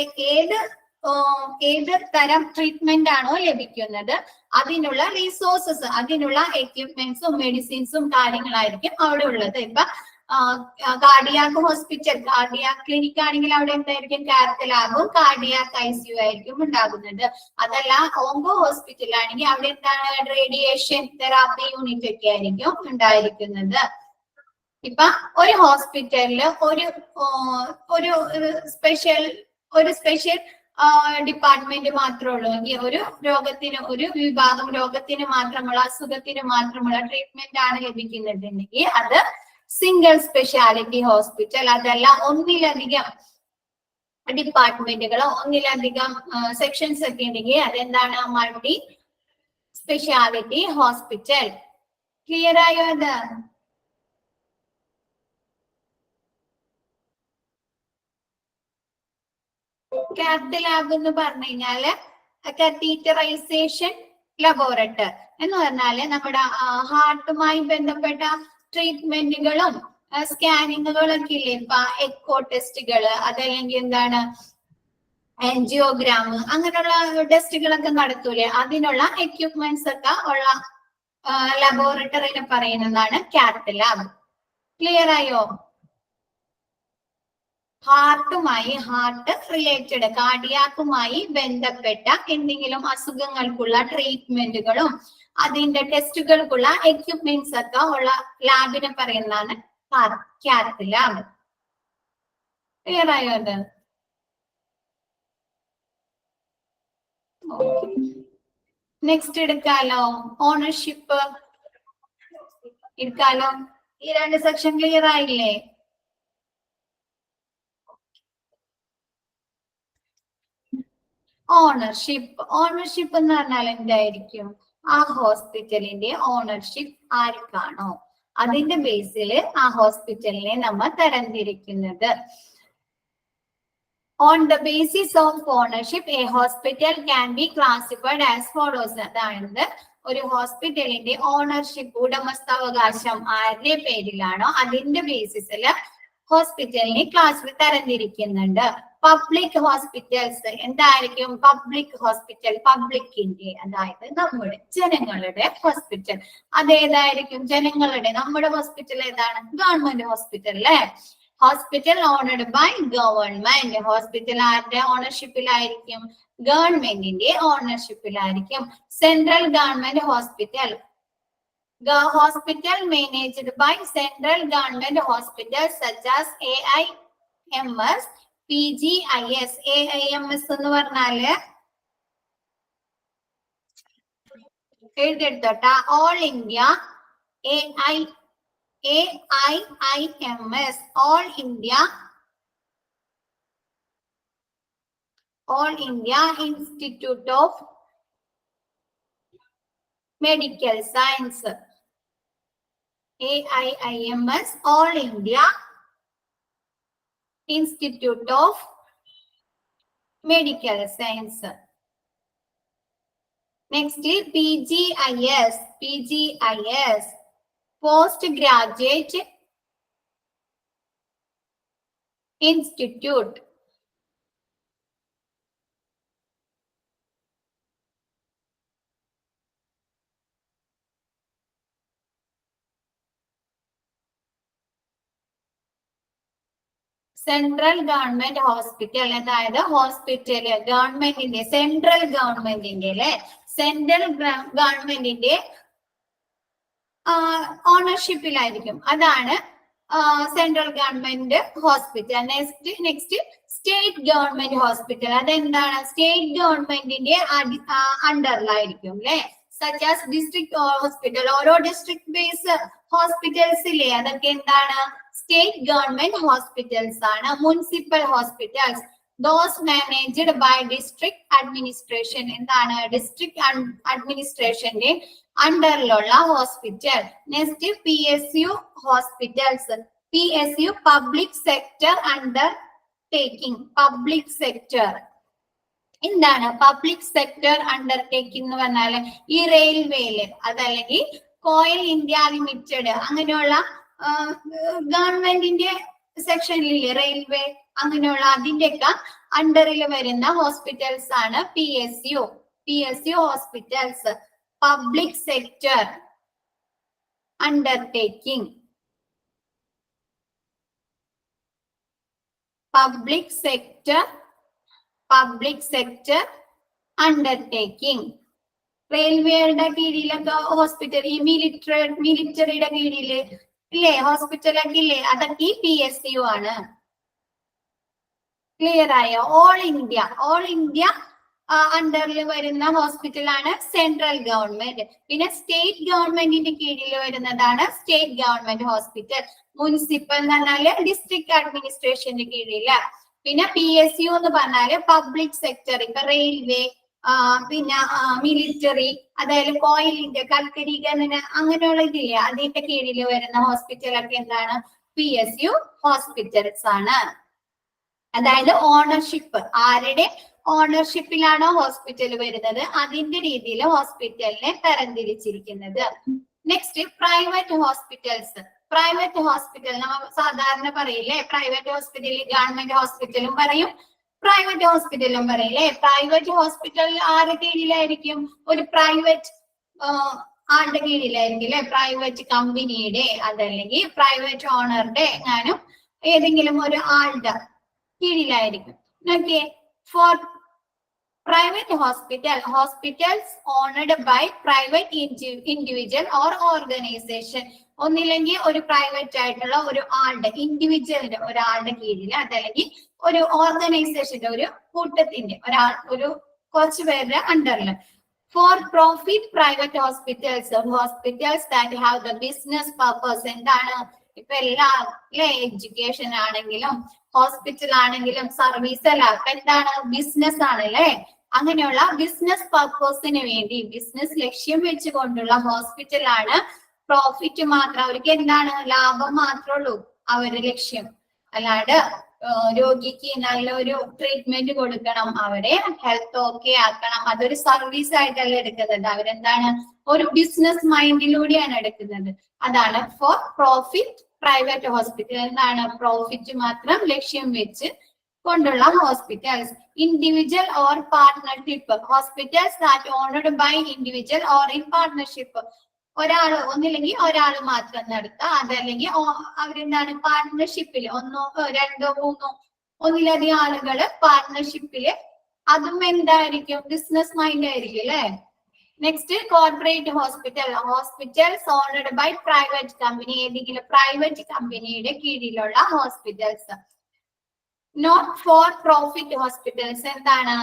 ഏത് തരം ട്രീറ്റ്മെന്റ് ആണോ ലഭിക്കുന്നത് അതിനുള്ള റിസോഴ്സസ്, അതിനുള്ള എക്യുപ്മെന്റ്സും മെഡിസിൻസും കാര്യങ്ങളായിരിക്കും അവിടെ ഉള്ളത്. ഇപ്പൊ കാർഡിയാക് ഹോസ്പിറ്റൽ, കാർഡിയാക് ക്ലിനിക് ആണെങ്കിൽ അവിടെ എന്തായിരിക്കും? കാത്ത് ലാബും കാർഡിയാക് ICU ആയിരിക്കും ഉണ്ടാകുന്നത്. അതല്ല ഓങ്കോ ഹോസ്പിറ്റൽ ആണെങ്കിൽ അവിടെ എന്താണ്? റേഡിയേഷൻ തെറാപ്പി യൂണിറ്റ് ഒക്കെ ആയിരിക്കും ഉണ്ടായിരിക്കുന്നത്. ഇപ്പൊ ഒരു ഹോസ്പിറ്റലില് ഒരു സ്പെഷ്യൽ ഡിപ്പാർട്ട്മെന്റ് മാത്രമേ ഉള്ളൂ എങ്കിൽ, ഒരു രോഗത്തിന്, ഒരു വിഭാഗം രോഗത്തിന് മാത്രമുള്ള, അസുഖത്തിന് മാത്രമുള്ള ട്രീറ്റ്മെന്റ് ആണ് ലഭിക്കുന്നതെങ്കിൽ അത് സിംഗിൾ സ്പെഷ്യാലിറ്റി ഹോസ്പിറ്റൽ. അതല്ല ഒന്നിലധികം ഡിപ്പാർട്ട്മെന്റുകളോ ഒന്നിലധികം സെക്ഷൻസ് ഒക്കെ ഉണ്ടെങ്കിൽ അതെന്താണ്? Multi speciality hospital. ക്ലിയർ ആയോ? അത് കാത്ത് ലാബ് എന്ന് പറഞ്ഞു കഴിഞ്ഞാല് കത്തീറ്ററൈസേഷൻ ലബോറട്ടറി എന്ന് പറഞ്ഞാല് നമ്മുടെ ഹാർട്ടുമായി ബന്ധപ്പെട്ട ട്രീറ്റ്മെന്റുകളും സ്കാനിങ്ങുകളൊക്കെ ഇല്ലേ? ഇപ്പൊ എക്കോ ടെസ്റ്റുകള്, അതല്ലെങ്കിൽ എന്താണ് ആൻജിയോഗ്രാം, അങ്ങനെയുള്ള ടെസ്റ്റുകളൊക്കെ നടത്തൂലേ? അതിനുള്ള എക്യുപ്മെന്റ്സ് ഒക്കെ ഉള്ള ലബോറട്ടറിനെ പറയുന്നതാണ് കാത്ത് ലാബ്. ക്ലിയർ ആയോ? ഹാർട്ട് റിലേറ്റഡ്, കാർഡിയാക്കുമായി ബന്ധപ്പെട്ട എന്തെങ്കിലും അസുഖങ്ങൾക്കുള്ള ട്രീറ്റ്മെന്റുകളും അതിന്റെ ടെസ്റ്റുകൾക്കുള്ള എക്യുപ്മെന്റ്സ് ഒക്കെ ഉള്ള ലാബിനെ പറയുന്നതാണ് കാത്ത് ലാബ്. ക്ലിയർ ആയോ? അത് നെക്സ്റ്റ് എടുക്കാലോ? ഓണർഷിപ്പ് എടുക്കാലോ? ഈ രണ്ട് സെക്ഷൻ ക്ലിയർ ആയില്ലേ? ഓണർഷിപ്പ് എന്ന് പറഞ്ഞാൽ എന്തായിരിക്കും? ആ ഹോസ്പിറ്റലിന്റെ ഓണർഷിപ്പ് ആർക്കാണോ അതിന്റെ ബേസിൽ ആ ഹോസ്പിറ്റലിനെ നമ്മൾ തരംതിരിക്കുന്നത്. On the basis of ownership, a hospital can be classified as follows. അതായത് ഒരു ഹോസ്പിറ്റലിന്റെ ഓണർഷിപ്പ്, ഉടമസ്ഥാവകാശം ആരുടെ പേരിലാണോ അതിന്റെ ബേസിസിൽ ഹോസ്പിറ്റലിനെ തരംതിരിക്കുന്നുണ്ട്. പബ്ലിക് ഹോസ്പിറ്റൽസ് എന്തായിരിക്കും? പബ്ലിക് ഹോസ്പിറ്റൽ പബ്ലിക്കിന്റെ, അതായത് നമ്മുടെ ജനങ്ങളുടെ ഹോസ്പിറ്റൽ. അതേതായിരിക്കും? ജനങ്ങളുടെ. നമ്മുടെ ഹോസ്പിറ്റൽ ഏതാണ്? ഗവൺമെന്റ് ഹോസ്പിറ്റൽ അല്ലേ? Hospital owned by government. Hospital ആരുടെ ഓണർഷിപ്പിലായിരിക്കും? ഗവൺമെന്റിന്റെ ഓണർഷിപ്പിലായിരിക്കും. Central government hospital, hospital managed by central government hospitals such as AIMS, PGIS. AIMS എന്ന് പറഞ്ഞാല് എഴുതെടുത്തോട്ടാ, all India AIIMS, All India Institute of Medical Science. AIIMS, All India Institute of Medical Science. Next, PGIS, Postgraduate Institute. Central government hospital, അതായത് hospital ഗവൺമെന്റിന്റെ, central ഗവൺമെന്റിന്റെ അല്ലെ, central ഗവൺമെന്റിന്റെ ഓണർഷിപ്പിലായിരിക്കും. അതാണ് central government hospital. Next state government hospital. അതെന്താണ്? State ഗവൺമെന്റിന്റെ അണ്ടറിലായിരിക്കും അല്ലെ. Such as district hospital. ഓരോ ഡിസ്ട്രിക്ട് ബേസ് ഹോസ്പിറ്റൽസ് ഇല്ലേ, അതൊക്കെ എന്താണ്? സ്റ്റേറ്റ് ഗവൺമെന്റ് ഹോസ്പിറ്റൽസ് ആണ്. Municipal hospitals those managed by district administration. എന്താണ്? ഡിസ്ട്രിക്ട് അഡ്മിനിസ്ട്രേഷന്റെ അണ്ടറിലുള്ള ഹോസ്പിറ്റൽ. Next PSU hospitals. PSU public sector undertaking. Public sector എന്താണ്? പബ്ലിക് സെക്ടർ അണ്ടർടേക്കിംഗ് എന്ന് പറഞ്ഞാല് ഈ റെയിൽവേയില് അതല്ലെങ്കിൽ കോയിൽ ഇന്ത്യ ലിമിറ്റഡ് അങ്ങനെയുള്ള ഗവൺമെന്റിന്റെ സെക്ഷനിലെ റെയിൽവേ അങ്ങനെയുള്ള അതിന്റെയൊക്കെ അണ്ടറിൽ വരുന്ന ഹോസ്പിറ്റൽസ് ആണ് PSU. PSU hospitals public sector undertaking. Public sector undertaking. റെയിൽവേയുടെ കീഴിലൊക്കെ ഹോസ്പിറ്റൽ, ഈ മിലിറ്ററിയുടെ കീഴില് ഇല്ലേ ഹോസ്പിറ്റലൊക്കെ ഇല്ലേ, അതൊക്കെ PSU ആണ്. ക്ലിയർ ആയോ? ഓൾ ഇന്ത്യ അണ്ടറിൽ വരുന്ന ഹോസ്പിറ്റലാണ് സെൻട്രൽ ഗവൺമെന്റ്. പിന്നെ സ്റ്റേറ്റ് ഗവൺമെന്റിന്റെ കീഴിൽ വരുന്നതാണ് സ്റ്റേറ്റ് ഗവൺമെന്റ് ഹോസ്പിറ്റൽ. മുനിസിപ്പൽ എന്ന് പറഞ്ഞാല് ഡിസ്ട്രിക്ട് അഡ്മിനിസ്ട്രേഷന്റെ കീഴില്. പിന്നെ PSU എന്ന് പറഞ്ഞാല് പബ്ലിക് സെക്ടർ. ഇപ്പൊ റെയിൽവേ, പിന്നെ മിലിറ്ററി, അതായത് കോയിലിന്റെ കൽക്കരി ഖനന അങ്ങനെയുള്ള ഇതില്ലേ, അതിന്റെ കീഴിൽ വരുന്ന ഹോസ്പിറ്റലൊക്കെ എന്താണ്? PSU ഹോസ്പിറ്റൽസ് ആണ്. അതായത് ഓണർഷിപ്പ്, ആരുടെ ഓണർഷിപ്പിലാണോ ഹോസ്പിറ്റൽ വരുന്നത് അതിന്റെ രീതിയിൽ ഹോസ്പിറ്റലിനെ തരംതിരിച്ചിരിക്കുന്നത്. Next private hospitals. Private hospital നമ്മൾ സാധാരണ പറയില്ലേ, പ്രൈവറ്റ് ഹോസ്പിറ്റൽ ഗവൺമെന്റ് ഹോസ്പിറ്റലും പറയും, പ്രൈവറ്റ് ഹോസ്പിറ്റലും പറയില്ലേ. പ്രൈവറ്റ് ഹോസ്പിറ്റൽ ആരുടെ കീഴിലായിരിക്കും? ഒരു പ്രൈവറ്റ് ആളുടെ കീഴിലായിരിക്കും അല്ലെ, പ്രൈവറ്റ് കമ്പനിയുടെ അതല്ലെങ്കിൽ പ്രൈവറ്റ് ഓണറുടെ ഞാനും ഏതെങ്കിലും ഒരു ആളുടെ കീഴിലായിരിക്കും. Okay. For private hospital, hospitals owned by private individual or organisation. ഒന്നില്ലെങ്കിൽ ഒരു പ്രൈവറ്റ് ആയിട്ടുള്ള ഒരു ആളുടെ, ഇൻഡിവിജ്വലിന്റെ ഒരാളുടെ കീഴിൽ അതല്ലെങ്കിൽ ഒരു ഓർഗനൈസേഷന്റെ ഒരു കൂട്ടത്തിന്റെ ഒരു കുറച്ചു പേരുടെ അണ്ടറിൽ. For profit private hospitals that have the business purpose. എന്താണ്? ഇപ്പൊ എല്ലാ എഡ്യൂക്കേഷൻ ആണെങ്കിലും ഹോസ്പിറ്റൽ ആണെങ്കിലും സർവീസ് അല്ല, അപ്പൊ എന്താണ്? ബിസിനസ് ആണ് അല്ലെ. അങ്ങനെയുള്ള ബിസിനസ് പർപ്പസിന് വേണ്ടി, ബിസിനസ് ലക്ഷ്യം വെച്ചുകൊണ്ടുള്ള ഹോസ്പിറ്റലാണ്. പ്രോഫിറ്റ് മാത്രം, അവർക്ക് എന്താണ്? ലാഭം മാത്രമേ ഉള്ളൂ അവരുടെ ലക്ഷ്യം. അല്ലാണ്ട് രോഗിക്ക് നല്ലൊരു ട്രീറ്റ്മെന്റ് കൊടുക്കണം, അവരെ ഹെൽത്ത് ഓക്കെ ആക്കണം, അതൊരു സർവീസ് ആയിട്ടല്ല എടുക്കുന്നത്. അവരെന്താണ്? ഒരു ബിസിനസ് മൈൻഡിലൂടെയാണ് എടുക്കുന്നത്. അതാണ് ഫോർ പ്രോഫിറ്റ് പ്രൈവറ്റ് ഹോസ്പിറ്റൽ. എന്താണ്? പ്രോഫിറ്റ് മാത്രം ലക്ഷ്യം വെച്ച് കൊണ്ടുള്ള hospitals. Individual or partnership hospitals that owned by individual or in partnership. ഒരാള് ഒന്നില്ലെങ്കിൽ ഒരാള് മാത്രം നടത്തുക, അതല്ലെങ്കിൽ അവരെന്താണ്? പാർട്ട്ണർഷിപ്പില് ഒന്നോ രണ്ടോ മൂന്നോ ഒന്നിലധികം ആളുകള് പാർട്ട്ണർഷിപ്പില്, അതും എന്തായിരിക്കും? ബിസിനസ് മൈൻഡ് ആയിരിക്കും അല്ലെ. Next corporate hospitals owned by private company. ഏതെങ്കിലും പ്രൈവറ്റ് കമ്പനിയുടെ കീഴിലുള്ള hospitals. Not for profit hospitals. എന്താണ്?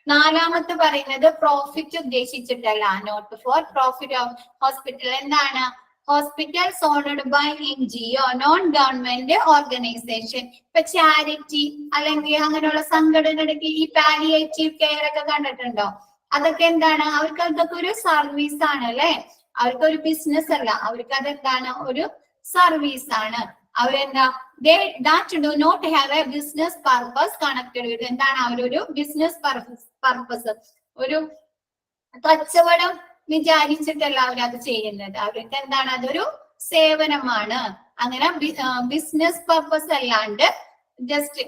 നാലാമത്തെ പറയുന്നത് പ്രോഫിറ്റ് ഉദ്ദേശിച്ചിട്ടല്ല. നോട്ട് ഫോർ പ്രോഫിറ്റ് ഹോസ്പിറ്റൽ എന്താണ്? Hospitals owned by NGO, non government organisation. ഇപ്പൊ ചാരിറ്റി അല്ലെങ്കിൽ അങ്ങനെയുള്ള സംഘടനയുടെ ഈ പാലിയേറ്റീവ് കെയർ ഒക്കെ കണ്ടിട്ടുണ്ടോ? അതൊക്കെ എന്താണ്? അവർക്ക് അതൊക്കെ ഒരു സർവീസ് ആണ് അല്ലെ. അവർക്കൊരു ബിസിനസ് അല്ല, അവർക്ക് അതെന്താണ്? ഒരു സർവീസ് ആണ്. അവരെന്താ? that do not have a business purpose connected with. എന്താണ്? അവരൊരു ബിസിനസ് പർപ്പസ്, ഒരു കച്ചവടം വിചാരിച്ചിട്ടല്ല അവരത് ചെയ്യുന്നത്. അവർക്ക് എന്താണ്? അതൊരു സേവനമാണ്. അങ്ങനെ ബിസിനസ് പർപ്പസ് അല്ലാണ്ട് ജസ്റ്റ്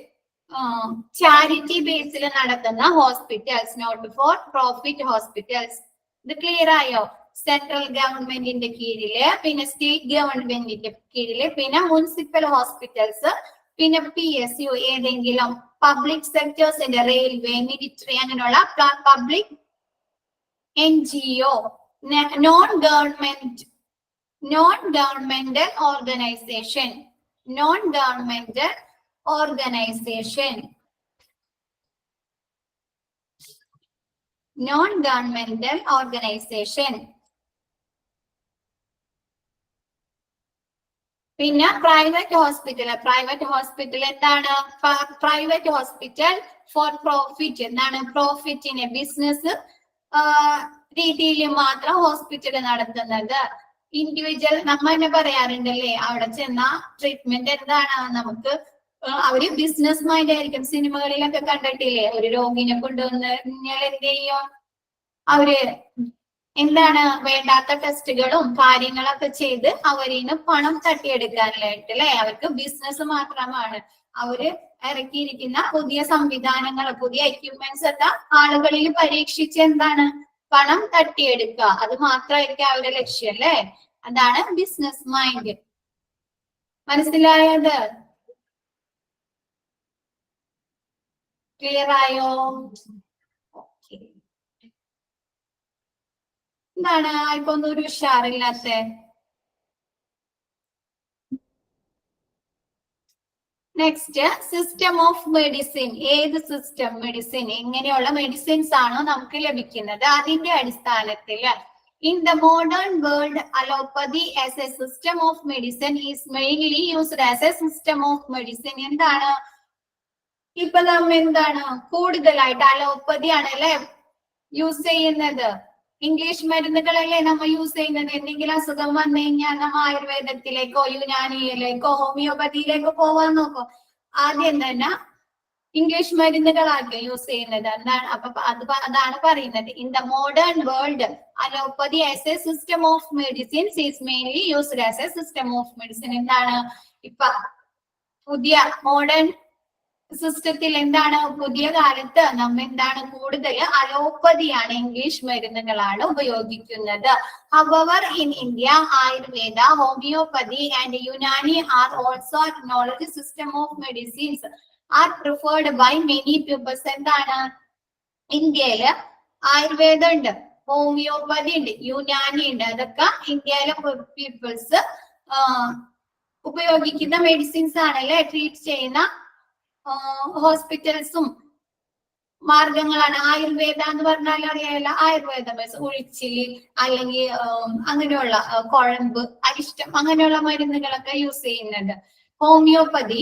ചാരിറ്റി ബേസിൽ നടക്കുന്ന hospitals. Not for profit hospitals. ഇത് ക്ലിയർ ആയോ? സെൻട്രൽ ഗവൺമെന്റിന്റെ കീഴില്, പിന്നെ സ്റ്റേറ്റ് ഗവൺമെന്റിന്റെ കീഴില്, പിന്നെ മുനിസിപ്പൽ ഹോസ്പിറ്റൽസ്, പിന്നെ PSU ഏതെങ്കിലും പബ്ലിക് സെക്ടേഴ്സിന്റെ റെയിൽവേ, മിലിറ്ററി അങ്ങനെയുള്ള public NGO, non governmental organisation. Non governmental organisation. Non governmental organisation. പിന്നെ പ്രൈവറ്റ് ഹോസ്പിറ്റൽ. പ്രൈവറ്റ് ഹോസ്പിറ്റൽ എന്താണ്? Private hospital for profit. എന്താണ്? പ്രോഫിറ്റിന്, ബിസിനസ് രീതിയിൽ മാത്രം ഹോസ്പിറ്റൽ നടത്തുന്നത്. ഇൻഡിവിജ്വൽ നമ്മ തന്നെ പറയാറുണ്ടല്ലേ, അവിടെ ചെന്ന ട്രീറ്റ്മെന്റ് എന്താണ്? നമുക്ക് അവര് ബിസിനസ് മൈൻഡ് ആയിരിക്കും. സിനിമകളിലൊക്കെ കണ്ടിട്ടില്ലേ, ഒരു രോഗിനെ കൊണ്ടുവന്ന് കഴിഞ്ഞാൽ എന്ത് ചെയ്യും? അവര് എന്താണ് വേണ്ടാത്ത ടെസ്റ്റുകളും കാര്യങ്ങളൊക്കെ ചെയ്ത് അവരിന്ന് പണം തട്ടിയെടുക്കാനായിട്ട് അല്ലെ. അവർക്ക് ബിസിനസ് മാത്രമാണ്. അവര് ഇറക്കിയിരിക്കുന്ന പുതിയ സംവിധാനങ്ങൾ, പുതിയ എക്യുപ്മെന്റ്സ് ഒക്കെ ആളുകളിൽ പരീക്ഷിച്ച് എന്താണ് പണം തട്ടിയെടുക്കുക. അത് മാത്രമായിരിക്കും അവരുടെ ലക്ഷ്യം അല്ലെ. അതാണ് ബിസിനസ് മൈൻഡ്. മനസ്സിലായത്? ക്ലിയർ ആയോ? ഓക്കെ. എന്താണ് ഇപ്പൊ ഒന്നും ഒരു ഉഷാറില്ലാത്ത? Next, system of medicine. ഏത് സിസ്റ്റം? മെഡിസിൻ. എങ്ങനെയുള്ള മെഡിസിൻസ് ആണോ നമുക്ക് ലഭിക്കുന്നത് അതിന്റെ അടിസ്ഥാനത്തിൽ. In the modern world, allopathy as a system of medicine is mainly used as a system of medicine. എന്താണ് ഇപ്പൊ നമ്മ എന്താണ് കൂടുതലായിട്ട് അലോപ്പതി ആണല്ലേ യൂസ് ചെയ്യുന്നത്. ഇംഗ്ലീഷ് മരുന്നുകളല്ലേ നമ്മൾ യൂസ് ചെയ്യുന്നത്. എന്തെങ്കിലും അസുഖം വന്നു കഴിഞ്ഞാൽ നമ്മ ആയുർവേദത്തിലേക്കോ യുനാനിയിലേക്കോ ഹോമിയോപ്പതിയിലേക്കോ പോവാൻ നോക്കും. ആദ്യം തന്നെ ഇംഗ്ലീഷ് മരുന്നുകളാണ് യൂസ് ചെയ്യുന്നത്. എന്താണ് അപ്പൊ അതാണ് പറയുന്നത്. In the modern world, allopathy as a system of medicines is mainly used as a system of medicine. എന്താണ് ഇപ്പൊ പുതിയ മോഡേൺ സിസ്റ്റത്തിൽ എന്താണ് പുതിയ കാലത്ത് നമ്മ എന്താണ് കൂടുതൽ അലോപ്പതിയാണ്, ഇംഗ്ലീഷ് മരുന്നുകളാണ് ഉപയോഗിക്കുന്നത്. However, in India, Ayurveda, homeopathy and Unani are also acknowledged system of medicines are preferred by many peoples. എന്താണ് ഇന്ത്യയില് ആയുർവേദ ഉണ്ട്, ഹോമിയോപ്പതി ഉണ്ട്, യുനാനി ഉണ്ട്. അതൊക്കെ ഇന്ത്യയിലെ പീപ്പിൾസ് ഉപയോഗിക്കുന്ന മെഡിസിൻസ് ആണല്ലേ. ട്രീറ്റ് ചെയ്യുന്ന ഹോസ്പിറ്റൽസും മാർഗങ്ങളാണ്. ആയുർവേദ എന്ന് പറഞ്ഞാൽ അറിയാമല്ല, ആയുർവേദ ഉഴിച്ചില് അല്ലെങ്കിൽ അങ്ങനെയുള്ള കുഴമ്പ്, അരിഷ്ടം അങ്ങനെയുള്ള മരുന്നുകളൊക്കെ യൂസ് ചെയ്യുന്നുണ്ട്. ഹോമിയോപ്പതി,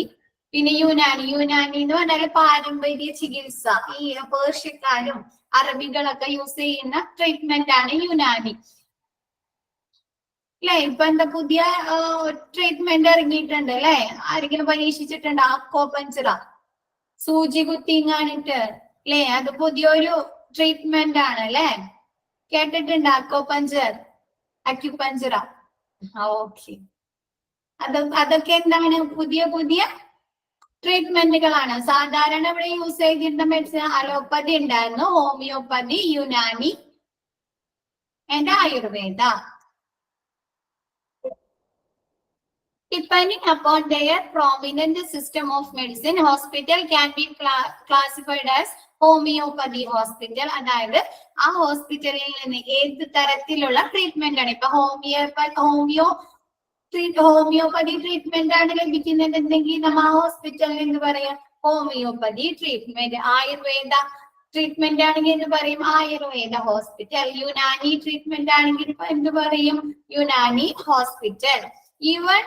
പിന്നെ യുനാനി. യുനാനി എന്ന് പറഞ്ഞാൽ പാരമ്പര്യ ചികിത്സ. ഈ പേർഷ്യക്കാരും അറബികളൊക്കെ യൂസ് ചെയ്യുന്ന ട്രീറ്റ്മെന്റ് ആണ് യുനാനി അല്ലെ. ഇപ്പൊ എന്താ പുതിയ ട്രീറ്റ്മെന്റ് ഇറങ്ങിയിട്ടുണ്ട് അല്ലെ. ആരെങ്കിലും പരീക്ഷിച്ചിട്ടുണ്ട്? അക്കോപഞ്ചറ, സൂചി കുത്തിങ്ങാണിട്ട് അല്ലെ. അത് പുതിയൊരു ട്രീറ്റ്മെന്റ് ആണ് അല്ലെ. കേട്ടിട്ടുണ്ട് അക്കോപഞ്ചർ, അക്യുപഞ്ചറ? ഓക്കെ. അതൊക്കെ എന്താണ് പുതിയ പുതിയ ട്രീറ്റ്മെന്റുകളാണ്. സാധാരണ ഇവിടെ യൂസ് ചെയ്തിരുന്ന മെഡിസിൻ അലോപ്പതി ഉണ്ടായിരുന്നു, homeopathy, Unani and Ayurveda. Depending upon their prominent system of medicine, hospital can be classified as homeopathy hospital. അതായത് ആ ഹോസ്പിറ്റലിൽ നിന്ന് ഏത് തരത്തിലുള്ള ട്രീറ്റ്മെന്റ് ആണ്. ഇപ്പൊ ഹോമിയോപ്പതി ട്രീറ്റ്മെന്റ് ആണ് ലഭിക്കുന്നുണ്ടെങ്കിൽ നമ്മ ആ ഹോസ്പിറ്റലിൽ എന്ന് പറയാം ഹോമിയോപ്പതി ട്രീറ്റ്മെന്റ്. ആയുർവേദ ട്രീറ്റ്മെന്റ് ആണെങ്കിൽ എന്ന് പറയും ആയുർവേദ ഹോസ്പിറ്റൽ. യുനാനി ട്രീറ്റ്മെന്റ് ആണെങ്കിൽ എന്ത് പറയും? Unani hospital. Even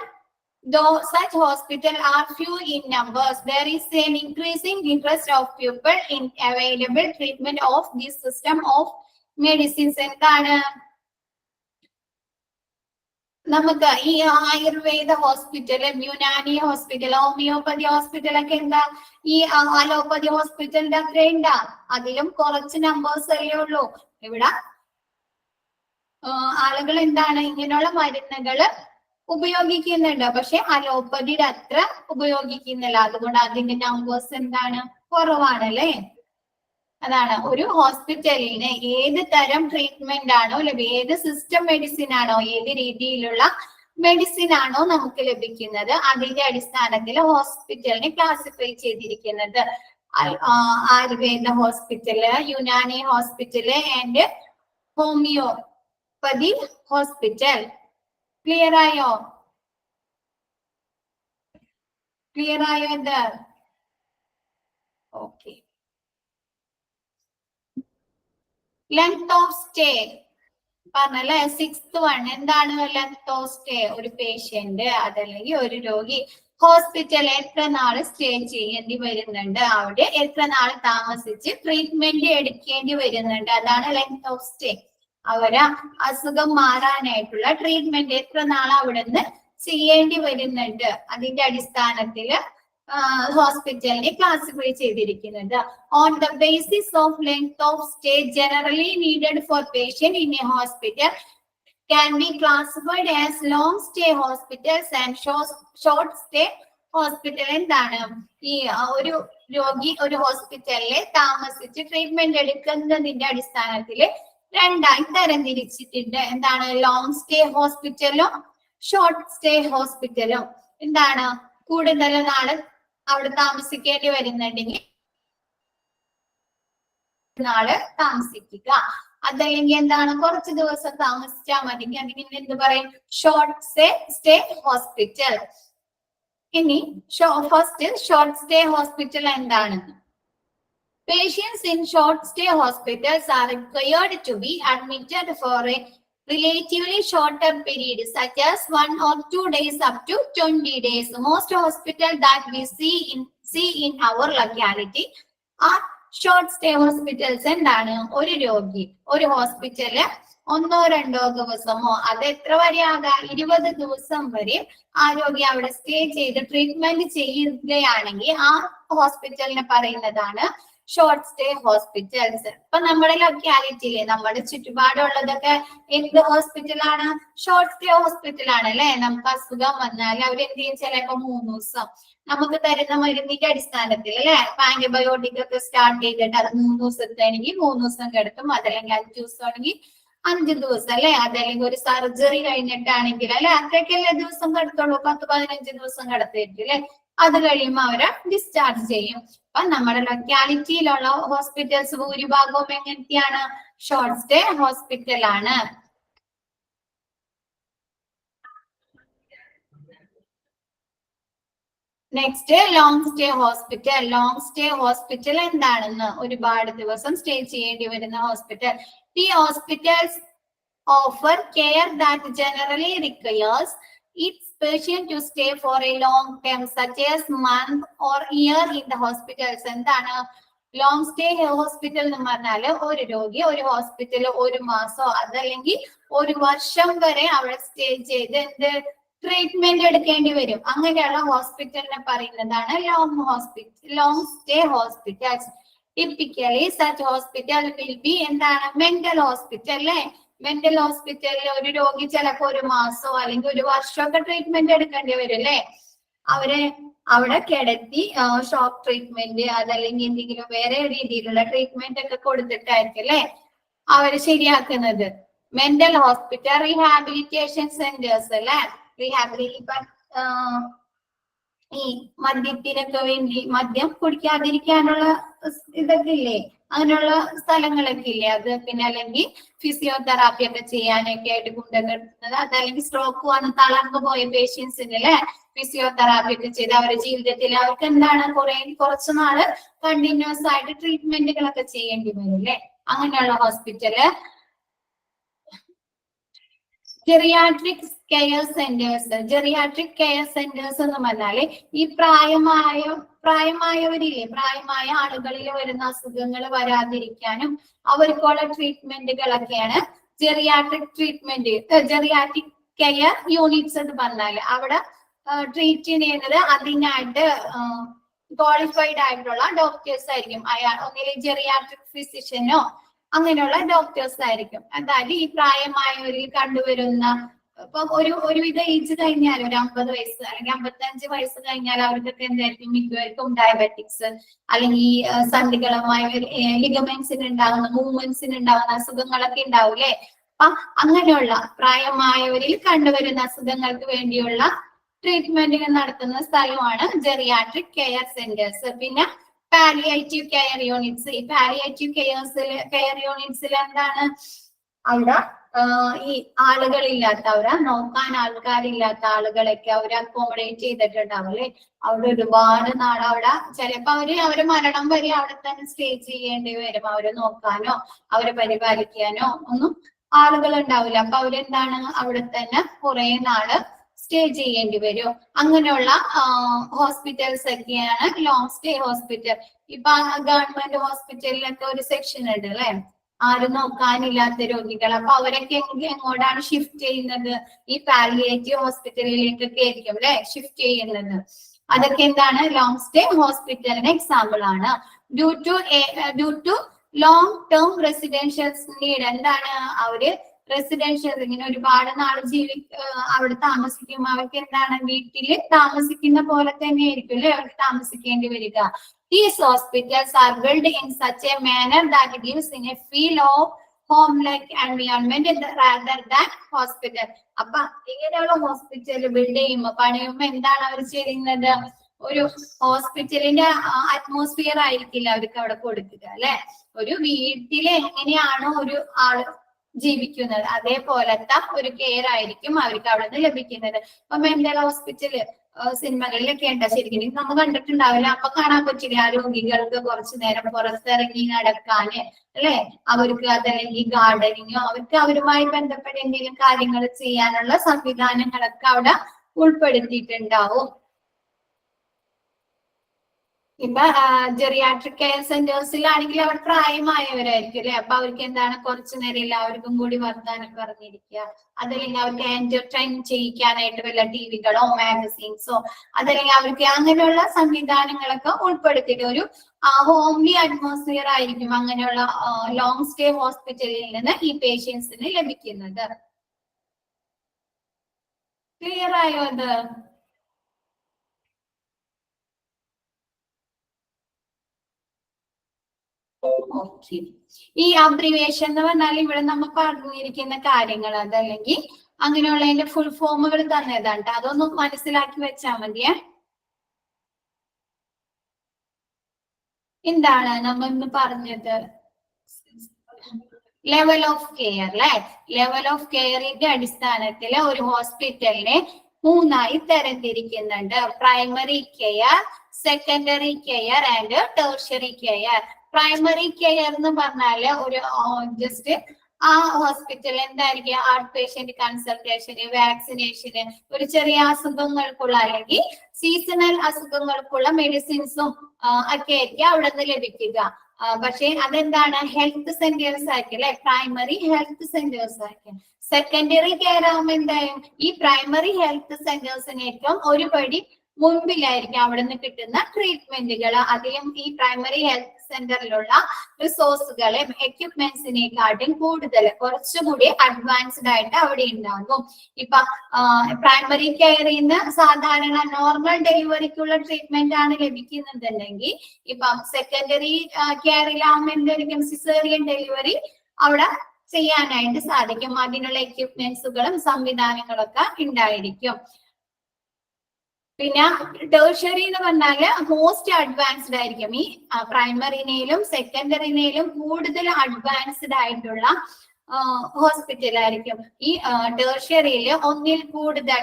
though such hospitals are few in numbers, there is an increasing interest of people in available treatment of this system of medicines. എന്താണ് നമുക്ക് ഈ Ayurveda hospital, Unani hospital, homeopathy ഹോസ്പിറ്റലൊക്കെ എന്താ ഈ അലോപ്പതി ഹോസ്പിറ്റലിന്റെ അത്ര ഉണ്ടാ? അതിലും കുറച്ച് നമ്പേഴ്സ് അല്ലേ ഉള്ളൂ. ഇവിടെ ആളുകൾ എന്താണ് ഇങ്ങനെയുള്ള മരുന്നുകള് ഉപയോഗിക്കുന്നുണ്ട്, പക്ഷെ അലോപ്പതിയുടെ അത്ര ഉപയോഗിക്കുന്നില്ല. അതുകൊണ്ട് അതിന്റെ നമ്പേഴ്സ് എന്താണ് കുറവാണല്ലേ. അതാണ് ഒരു ഹോസ്പിറ്റലിന് ഏത് തരം ട്രീറ്റ്മെന്റ് ആണോ ഏത് സിസ്റ്റം മെഡിസിൻ ആണോ, ഏത് രീതിയിലുള്ള മെഡിസിൻ ആണോ നമുക്ക് ലഭിക്കുന്നത് അതിന്റെ അടിസ്ഥാനത്തിൽ ഹോസ്പിറ്റലിനെ ക്ലാസിഫൈ ചെയ്തിരിക്കുന്നത്. Ayurveda hospital, Unani hospital and homeopathy hospital. Clear ആയോ? ക്ലിയർ ആയോ ഇത്? ഓക്കെ. ലെങ്ത് ഓഫ് സ്റ്റേ പറഞ്ഞല്ലേ, 6th വൺ എന്താണ് ലെങ്ത് ഓഫ് സ്റ്റേ? ഒരു പേഷ്യന്റ് അതല്ലെങ്കിൽ ഒരു രോഗി ഹോസ്പിറ്റലിൽ എത്ര നാള് സ്റ്റേ ചെയ്യേണ്ടി വരുന്നുണ്ട്, അവിടെ എത്ര നാൾ താമസിച്ച് ട്രീറ്റ്മെന്റ് എടുക്കേണ്ടി വരുന്നുണ്ട്, അതാണ് ലെങ്ത് ഓഫ് സ്റ്റേ. അവര് അസുഖം മാറാനായിട്ടുള്ള ട്രീറ്റ്മെന്റ് എത്ര നാൾ അവിടെ നിന്ന് ചെയ്യേണ്ടി വരുന്നുണ്ട്, അതിന്റെ അടിസ്ഥാനത്തില് ഹോസ്പിറ്റലിനെ ക്ലാസിഫൈ ചെയ്തിരിക്കുന്നത്. On the basis of length of stay generally needed for patient in A hospital can be classified as long stay hospitals and short stay hospital. എന്താണ് ഈ ഒരു രോഗി ഒരു ഹോസ്പിറ്റലിൽ താമസിച്ച് ട്രീറ്റ്മെന്റ് എടുക്കുന്നതിന്റെ അടിസ്ഥാനത്തിൽ രണ്ടായി തരംതിരിച്ചിട്ടുണ്ട്. എന്താണ് ലോങ് സ്റ്റേ ഹോസ്പിറ്റലും ഷോർട്ട് സ്റ്റേ ഹോസ്പിറ്റലും. എന്താണ് കൂടുതൽ നാള് അവിടെ താമസിക്കേണ്ടി വരുന്നുണ്ടെങ്കിൽ നാള് താമസിക്കുക, അതല്ലെങ്കിൽ എന്താണ് കുറച്ച് ദിവസം താമസിച്ചാൽ മതി, അതിന് എന്ത് പറയും? Short stay hospital. ഇനി ഫസ്റ്റ് ഷോർട്ട് സ്റ്റേ ഹോസ്പിറ്റൽ എന്താണ്? Patients in short stay hospitals are required to be admitted for a relatively shorter period, such as 1 or 2 days up to 20 days. Most hospitals that we see in our locality are short stay hospitals. എന്താണ് ഒരു രോഗി ഒരു ഹോസ്പിറ്റലില് 1-2 ദിവസമോ അത് എത്ര വരെ ആകാം 20 ദിവസം വരെ ആ രോഗി അവിടെ സ്റ്റേ ചെയ്ത് ട്രീറ്റ്മെന്റ് ചെയ്യുകയാണെങ്കിൽ ആ ഹോസ്പിറ്റലിനെ പറയുന്നതാണ് ഷോർട്ട് സ്റ്റേ ഹോസ്പിറ്റൽസ്. ഇപ്പൊ നമ്മുടെ ലൊക്കാലിറ്റിയിലെ നമ്മുടെ ചുറ്റുപാടുള്ളതൊക്കെ എന്ത് ഹോസ്പിറ്റലാണ്? ഷോർട്ട് സ്റ്റേ ഹോസ്പിറ്റലാണ് അല്ലെ. നമുക്ക് അസുഖം വന്നാൽ അവരെന്ത് ചെയ്യും? ചിലപ്പോ 3 ദിവസം നമുക്ക് തരുന്ന മരുന്നിന്റെ അടിസ്ഥാനത്തിൽ അല്ലെ, ആന്റിബയോട്ടിക് ഒക്കെ സ്റ്റാർട്ട് ചെയ്തിട്ട് അത് 3 ദിവസത്താണെങ്കിൽ 3 ദിവസം കിടത്തും, അതല്ലെങ്കിൽ 5 ദിവസം ആണെങ്കിൽ 5 ദിവസം അല്ലെ, അതല്ലെങ്കിൽ ഒരു സർജറി കഴിഞ്ഞിട്ടാണെങ്കിൽ അല്ലെ അത്രയ്ക്കല്ലേ ദിവസം കിടത്തുള്ളൂ, 10-15 ദിവസം കിടത്തിയിട്ട് അല്ലെ. അത് കഴിയുമ്പോൾ അവരെ ഡിസ്ചാർജ് ചെയ്യും. അപ്പൊ നമ്മുടെ ലൊക്കാലിറ്റിയിലുള്ള ഹോസ്പിറ്റൽസ് ഭൂരിഭാഗവും എങ്ങനത്തെയാണ്? ഷോർട്ട് സ്റ്റേ ഹോസ്പിറ്റൽ ആണ്. Next long stay hospital. Long stay hospital എന്താണെന്ന്? ഒരുപാട് ദിവസം സ്റ്റേ ചെയ്യേണ്ടി വരുന്ന ഹോസ്പിറ്റൽ. ഈ hospitals offer care that generally requires its patient to stay for a long term such as month or year in the hospitals. എന്താണ് long stay hospital എന്ന് പറഞ്ഞാല് ഒരു രോഗി ഒരു ഹോസ്പിറ്റലിൽ 1 മാസോ അതല്ലെങ്കിൽ 1 വർഷം വരെ അവിടെ സ്റ്റേ ചെയ്ത് എന്ത് ട്രീറ്റ്മെന്റ് എടുക്കേണ്ടി വരും. അങ്ങനെയുള്ള ഹോസ്പിറ്റലിനെ പറയുന്നതാണ് long stay hospitals. Typically such hospital will be എന്താണ് മെന്റൽ ഹോസ്പിറ്റൽ അല്ലെ. മെന്റൽ ഹോസ്പിറ്റലിൽ ഒരു രോഗി ചിലപ്പോ 1 മാസോ അല്ലെങ്കിൽ 1 വർഷമൊക്കെ ട്രീറ്റ്മെന്റ് എടുക്കേണ്ടി വരും അല്ലെ. അവരെ അവിടെ കിടത്തി ഷോക്ക് ട്രീറ്റ്മെന്റ് അതല്ലെങ്കിൽ എന്തെങ്കിലും വേറെ രീതിയിലുള്ള ട്രീറ്റ്മെന്റ് ഒക്കെ കൊടുത്തിട്ടായിരിക്കും അല്ലെ അവര് ശരിയാക്കുന്നത്. മെന്റൽ ഹോസ്പിറ്റൽ റീഹാബിലിറ്റേഷൻ സെന്റേഴ്സ് അല്ലെ. ഈ മദ്യത്തിനൊക്കെ വേണ്ടി മദ്യം കുടിക്കാതിരിക്കാനുള്ള ഇതൊക്കെ ഇല്ലേ, അങ്ങനെയുള്ള സ്ഥലങ്ങളൊക്കെ ഇല്ലേ അത്. പിന്നെ അല്ലെങ്കിൽ ഫിസിയോതെറാപ്പി ഒക്കെ ചെയ്യാനൊക്കെ ആയിട്ട് കൊണ്ടുവരുന്നത്, അതല്ലെങ്കിൽ സ്ട്രോക്ക് വന്ന് തളർന്നു പോയ പേഷ്യൻസിന് അല്ലെ ഫിസിയോതെറാപ്പി ഒക്കെ ചെയ്ത് അവരുടെ ജീവിതത്തിൽ അവർക്ക് എന്താണ് കുറച്ചു നാള് കണ്ടിന്യൂസ് ആയിട്ട് ട്രീറ്റ്മെന്റുകളൊക്കെ ചെയ്യേണ്ടി വരും അല്ലെ. അങ്ങനെയുള്ള hospital. Geriatric care centres. Geriatric care centres എന്ന് പറഞ്ഞാല് ഈ പ്രായമായവരില്ലേ, പ്രായമായ ആളുകളിൽ വരുന്ന അസുഖങ്ങൾ വരാതിരിക്കാനും അവർക്കുള്ള ട്രീറ്റ്മെന്റുകളൊക്കെയാണ് ജെറിയാട്രിക് ജെറിയാട്രിക് കെയർ യൂണിറ്റ്സ് എന്ന് പറഞ്ഞാല്. അവിടെ ട്രീറ്റ് ചെയ്യുന്നത് അതിനായിട്ട് ക്വാളിഫൈഡ് ആയിട്ടുള്ള ഡോക്ടേഴ്സ് ആയിരിക്കും. ഒന്നില്ലെങ്കിൽ ജെറിയാട്രിക് ഫിസിഷ്യനോ അങ്ങനെയുള്ള ഡോക്ടേഴ്സ് ആയിരിക്കും. അതായത് ഈ പ്രായമായവരിൽ കണ്ടുവരുന്ന ഇപ്പൊ ഒരുവിധ ഏജ് കഴിഞ്ഞാൽ ഒരു 50 വയസ്സ് അല്ലെങ്കിൽ 55 വയസ്സ് കഴിഞ്ഞാൽ അവർക്കൊക്കെ എന്തായിരിക്കും മിക്കവർക്കും ഡയബറ്റിക്സ് അല്ലെങ്കിൽ സന്ധികളുമായ ലിഗമെന്റ്സിന് ഉണ്ടാകുന്ന മൂവ്മെന്റ്സിന് ഉണ്ടാകുന്ന അസുഖങ്ങളൊക്കെ ഉണ്ടാവൂലേ. അപ്പൊ അങ്ങനെയുള്ള പ്രായമായവരിൽ കണ്ടുവരുന്ന അസുഖങ്ങൾക്ക് വേണ്ടിയുള്ള ട്രീറ്റ്മെന്റുകൾ നടത്തുന്ന സ്ഥലമാണ് ജെറിയാട്രിക് കെയർ സെന്റേഴ്സ്. പിന്നെ പാലിയേറ്റീവ് കെയർ യൂണിറ്റ്സ്. ഈ പാലിയേറ്റീവ് കെയർ യൂണിറ്റ്സിൽ എന്താണ് അവിടെ ഈ ആളുകളില്ലാത്തവരെ നോക്കാൻ ആൾക്കാരില്ലാത്ത ആളുകളൊക്കെ അവര് അക്കോമഡേറ്റ് ചെയ്തിട്ടുണ്ടാവും അല്ലെ. അവിടെ ഒരുപാട് നാൾ അവിടെ ചിലപ്പോ അവര് മരണം വരെ അവിടെ തന്നെ സ്റ്റേ ചെയ്യേണ്ടി വരും. അവരെ നോക്കാനോ അവരെ പരിപാലിക്കാനോ ഒന്നും ആളുകൾ ഉണ്ടാവില്ല. അപ്പൊ അവരെന്താണ് അവിടെ തന്നെ കുറെ നാള് സ്റ്റേ ചെയ്യേണ്ടി വരും. അങ്ങനെയുള്ള ഹോസ്പിറ്റൽസ് ഒക്കെയാണ് ലോങ് സ്റ്റേ ഹോസ്പിറ്റൽ. ഇപ്പൊ ഗവൺമെന്റ് ഹോസ്പിറ്റലിലൊക്കെ ഒരു സെക്ഷൻ ഉണ്ട് അല്ലെ, ആരും നോക്കാനില്ലാത്ത രോഗികൾ. അപ്പൊ അവരൊക്കെ എങ്ങോട്ടാണ് ഷിഫ്റ്റ് ചെയ്യുന്നത്? ഈ പാലിയേറ്റീവ് ഹോസ്പിറ്റലിലേക്കൊക്കെ ആയിരിക്കും അല്ലെ ഷിഫ്റ്റ് ചെയ്യുന്നത്. അതൊക്കെ എന്താണ് ലോങ് സ്റ്റേ ഹോസ്പിറ്റലിന് എക്സാമ്പിൾ ആണ്. Due to long term residential need, എന്താണ് അവര് റെസിഡൻഷ്യൽ ഇങ്ങനെ ഒരുപാട് നാൾ അവിടെ താമസിക്കുമ്പോൾ അവർക്ക് എന്താണ് വീട്ടില് താമസിക്കുന്ന പോലെ തന്നെ ആയിരിക്കും അല്ലെ അവർക്ക് താമസിക്കേണ്ടി വരിക. These hospitals are built in such a manner that it gives in a feel of home-like environment rather than hospital. അപ്പൊ ഇങ്ങനെയുള്ള ഹോസ്പിറ്റൽ ബിൽഡ് ചെയ്യുമ്പോ പണിയുമ്പോ എന്താണ് അവർ ചെയ്യുന്നത്? ഒരു ഹോസ്പിറ്റലിന്റെ അറ്റ്മോസ്ഫിയർ ആയിരിക്കില്ല അവർക്ക് അവിടെ കൊടുക്കുക അല്ലെ. ഒരു വീട്ടിൽ എങ്ങനെയാണോ ഒരു ആള് ജീവിക്കുന്നത് അതേപോലത്തെ ഒരു കെയർ ആയിരിക്കും അവർക്ക് അവിടെ നിന്ന് ലഭിക്കുന്നത്. ഇപ്പൊ മെന്റൽ ഹോസ്പിറ്റല് സിനിമകളിലൊക്കെ ഉണ്ട് ശരിക്കും നമ്മൾ കണ്ടിട്ടുണ്ടാവില്ല. അപ്പൊ കാണാൻ പറ്റില്ല ആ രോഗികൾക്ക് കുറച്ചു നേരം പുറത്തിറങ്ങി നടക്കാന് അല്ലെ, അവർക്ക് അതല്ലെങ്കിൽ ഗാർഡനിങ്ങോ അവർക്ക് അവരുമായി ബന്ധപ്പെട്ട എന്തെങ്കിലും കാര്യങ്ങൾ ചെയ്യാനുള്ള സംവിധാനങ്ങളൊക്കെ അവിടെ ഉൾപ്പെടുത്തിയിട്ടുണ്ടാവും. ഇപ്പൊ ജെറിയാട്രിക് കെയർ സെന്റേഴ്സിലാണെങ്കിൽ അവർ പ്രായമായവരായിരിക്കും അല്ലെ. അപ്പൊ അവർക്ക് എന്താണ് കുറച്ചു നേരം എല്ലാവർക്കും കൂടി വർത്താനം പറഞ്ഞിരിക്കുക, അതല്ലെങ്കിൽ അവർക്ക് എന്റർടൈൻ ചെയ്യിക്കാനായിട്ട് വല്ല ടിവികളോ മാഗസീൻസോ അതല്ലെങ്കിൽ അവർക്ക് അങ്ങനെയുള്ള സംവിധാനങ്ങളൊക്കെ ഉൾപ്പെടുത്തിയിട്ട് ഒരു ഹോംലി അറ്റ്മോസ്ഫിയർ ആയിരിക്കും അങ്ങനെയുള്ള ലോങ് സ്റ്റേ ഹോസ്പിറ്റലിൽ നിന്ന് ഈ പേഷ്യൻസിന് ലഭിക്കുന്നത്. ക്ലിയർ ആയോ അത്? ഓക്കെ. ഈ അബ്രിവേഷൻ എന്ന് പറഞ്ഞാൽ ഇവിടെ നമ്മൾ പറഞ്ഞിരിക്കുന്ന കാര്യങ്ങൾ അതല്ലെങ്കിൽ അങ്ങനെയുള്ളതിന്റെ ഫുൾ ഫോമുകൾ തന്നതാണ്. അതൊന്നും മനസ്സിലാക്കി വെച്ചാൽ മതിയേ. എന്താണ് നമ്മൾ ഇന്ന് പറഞ്ഞത്? ലെവൽ ഓഫ് കെയർ അല്ലെ. ലെവൽ ഓഫ് കെയറിന്റെ അടിസ്ഥാനത്തിൽ ഒരു ഹോസ്പിറ്റലിനെ 3ആയി തരംതിരിക്കുന്നുണ്ട്. Primary care, secondary care and tertiary care. Primary care എന്ന് പറഞ്ഞാല് ഒരു ജസ്റ്റ് ആ ഹോസ്പിറ്റൽ എന്തായിരിക്കും ഔട്ട് പേഷ്യന്റ് കൺസൾട്ടേഷന്, വാക്സിനേഷന്, ഒരു ചെറിയ അസുഖങ്ങൾക്കുള്ള അല്ലെങ്കിൽ സീസണൽ അസുഖങ്ങൾക്കുള്ള മെഡിസിൻസും ഒക്കെ ആയിരിക്കും അവിടെ നിന്ന് ലഭിക്കുക. പക്ഷെ അതെന്താണ് ഹെൽത്ത് സെന്റേഴ്സ് ആയിരിക്കും അല്ലെ, പ്രൈമറി ഹെൽത്ത് സെന്റേഴ്സ് ആയിരിക്കും. സെക്കൻഡറി കെയർ ആകുമ്പോൾ എന്തായാലും ഈ പ്രൈമറി ഹെൽത്ത് സെന്റേഴ്സിനേറ്റവും ഒരു പടി മുൻപിലായിരിക്കും അവിടെ നിന്ന് കിട്ടുന്ന ട്രീറ്റ്മെന്റുകൾ. അതിലും ഈ പ്രൈമറി ഹെൽത്ത് സെന്ററിലുള്ള റിസോഴ്സുകളെയും എക്യുപ്മെന്റ്സിനെക്കാട്ടും കൂടുതൽ കുറച്ചുകൂടി അഡ്വാൻസ്ഡ് ആയിട്ട് അവിടെ ഉണ്ടാകും. ഇപ്പൊ പ്രൈമറി കെയറിൽ നിന്ന് സാധാരണ നോർമൽ ഡെലിവറിക്കുള്ള ട്രീറ്റ്മെന്റ് ആണ് ലഭിക്കുന്നുണ്ടെങ്കിൽ ഇപ്പൊ സെക്കൻഡറി കെയറിലാകുമ്പോൾ എന്തായിരിക്കും സിസേറിയൻ ഡെലിവറി അവിടെ ചെയ്യാനായിട്ട് സാധിക്കും. അതിനുള്ള എക്യുപ്മെന്റ്സുകളും സംവിധാനങ്ങളൊക്കെ ഉണ്ടായിരിക്കും. പിന്നെ ടെർഷ്യറി എന്ന് പറഞ്ഞാല് മോസ്റ്റ് അഡ്വാൻസ്ഡ് ആയിരിക്കും. ഈ പ്രൈമറിനേലും സെക്കൻഡറിനേലും കൂടുതൽ അഡ്വാൻസ്ഡ് ആയിട്ടുള്ള ഹോസ്പിറ്റൽ ആയിരിക്കും. ഈ ടെർഷ്യറിയിൽ ഒന്നിൽ കൂടുതൽ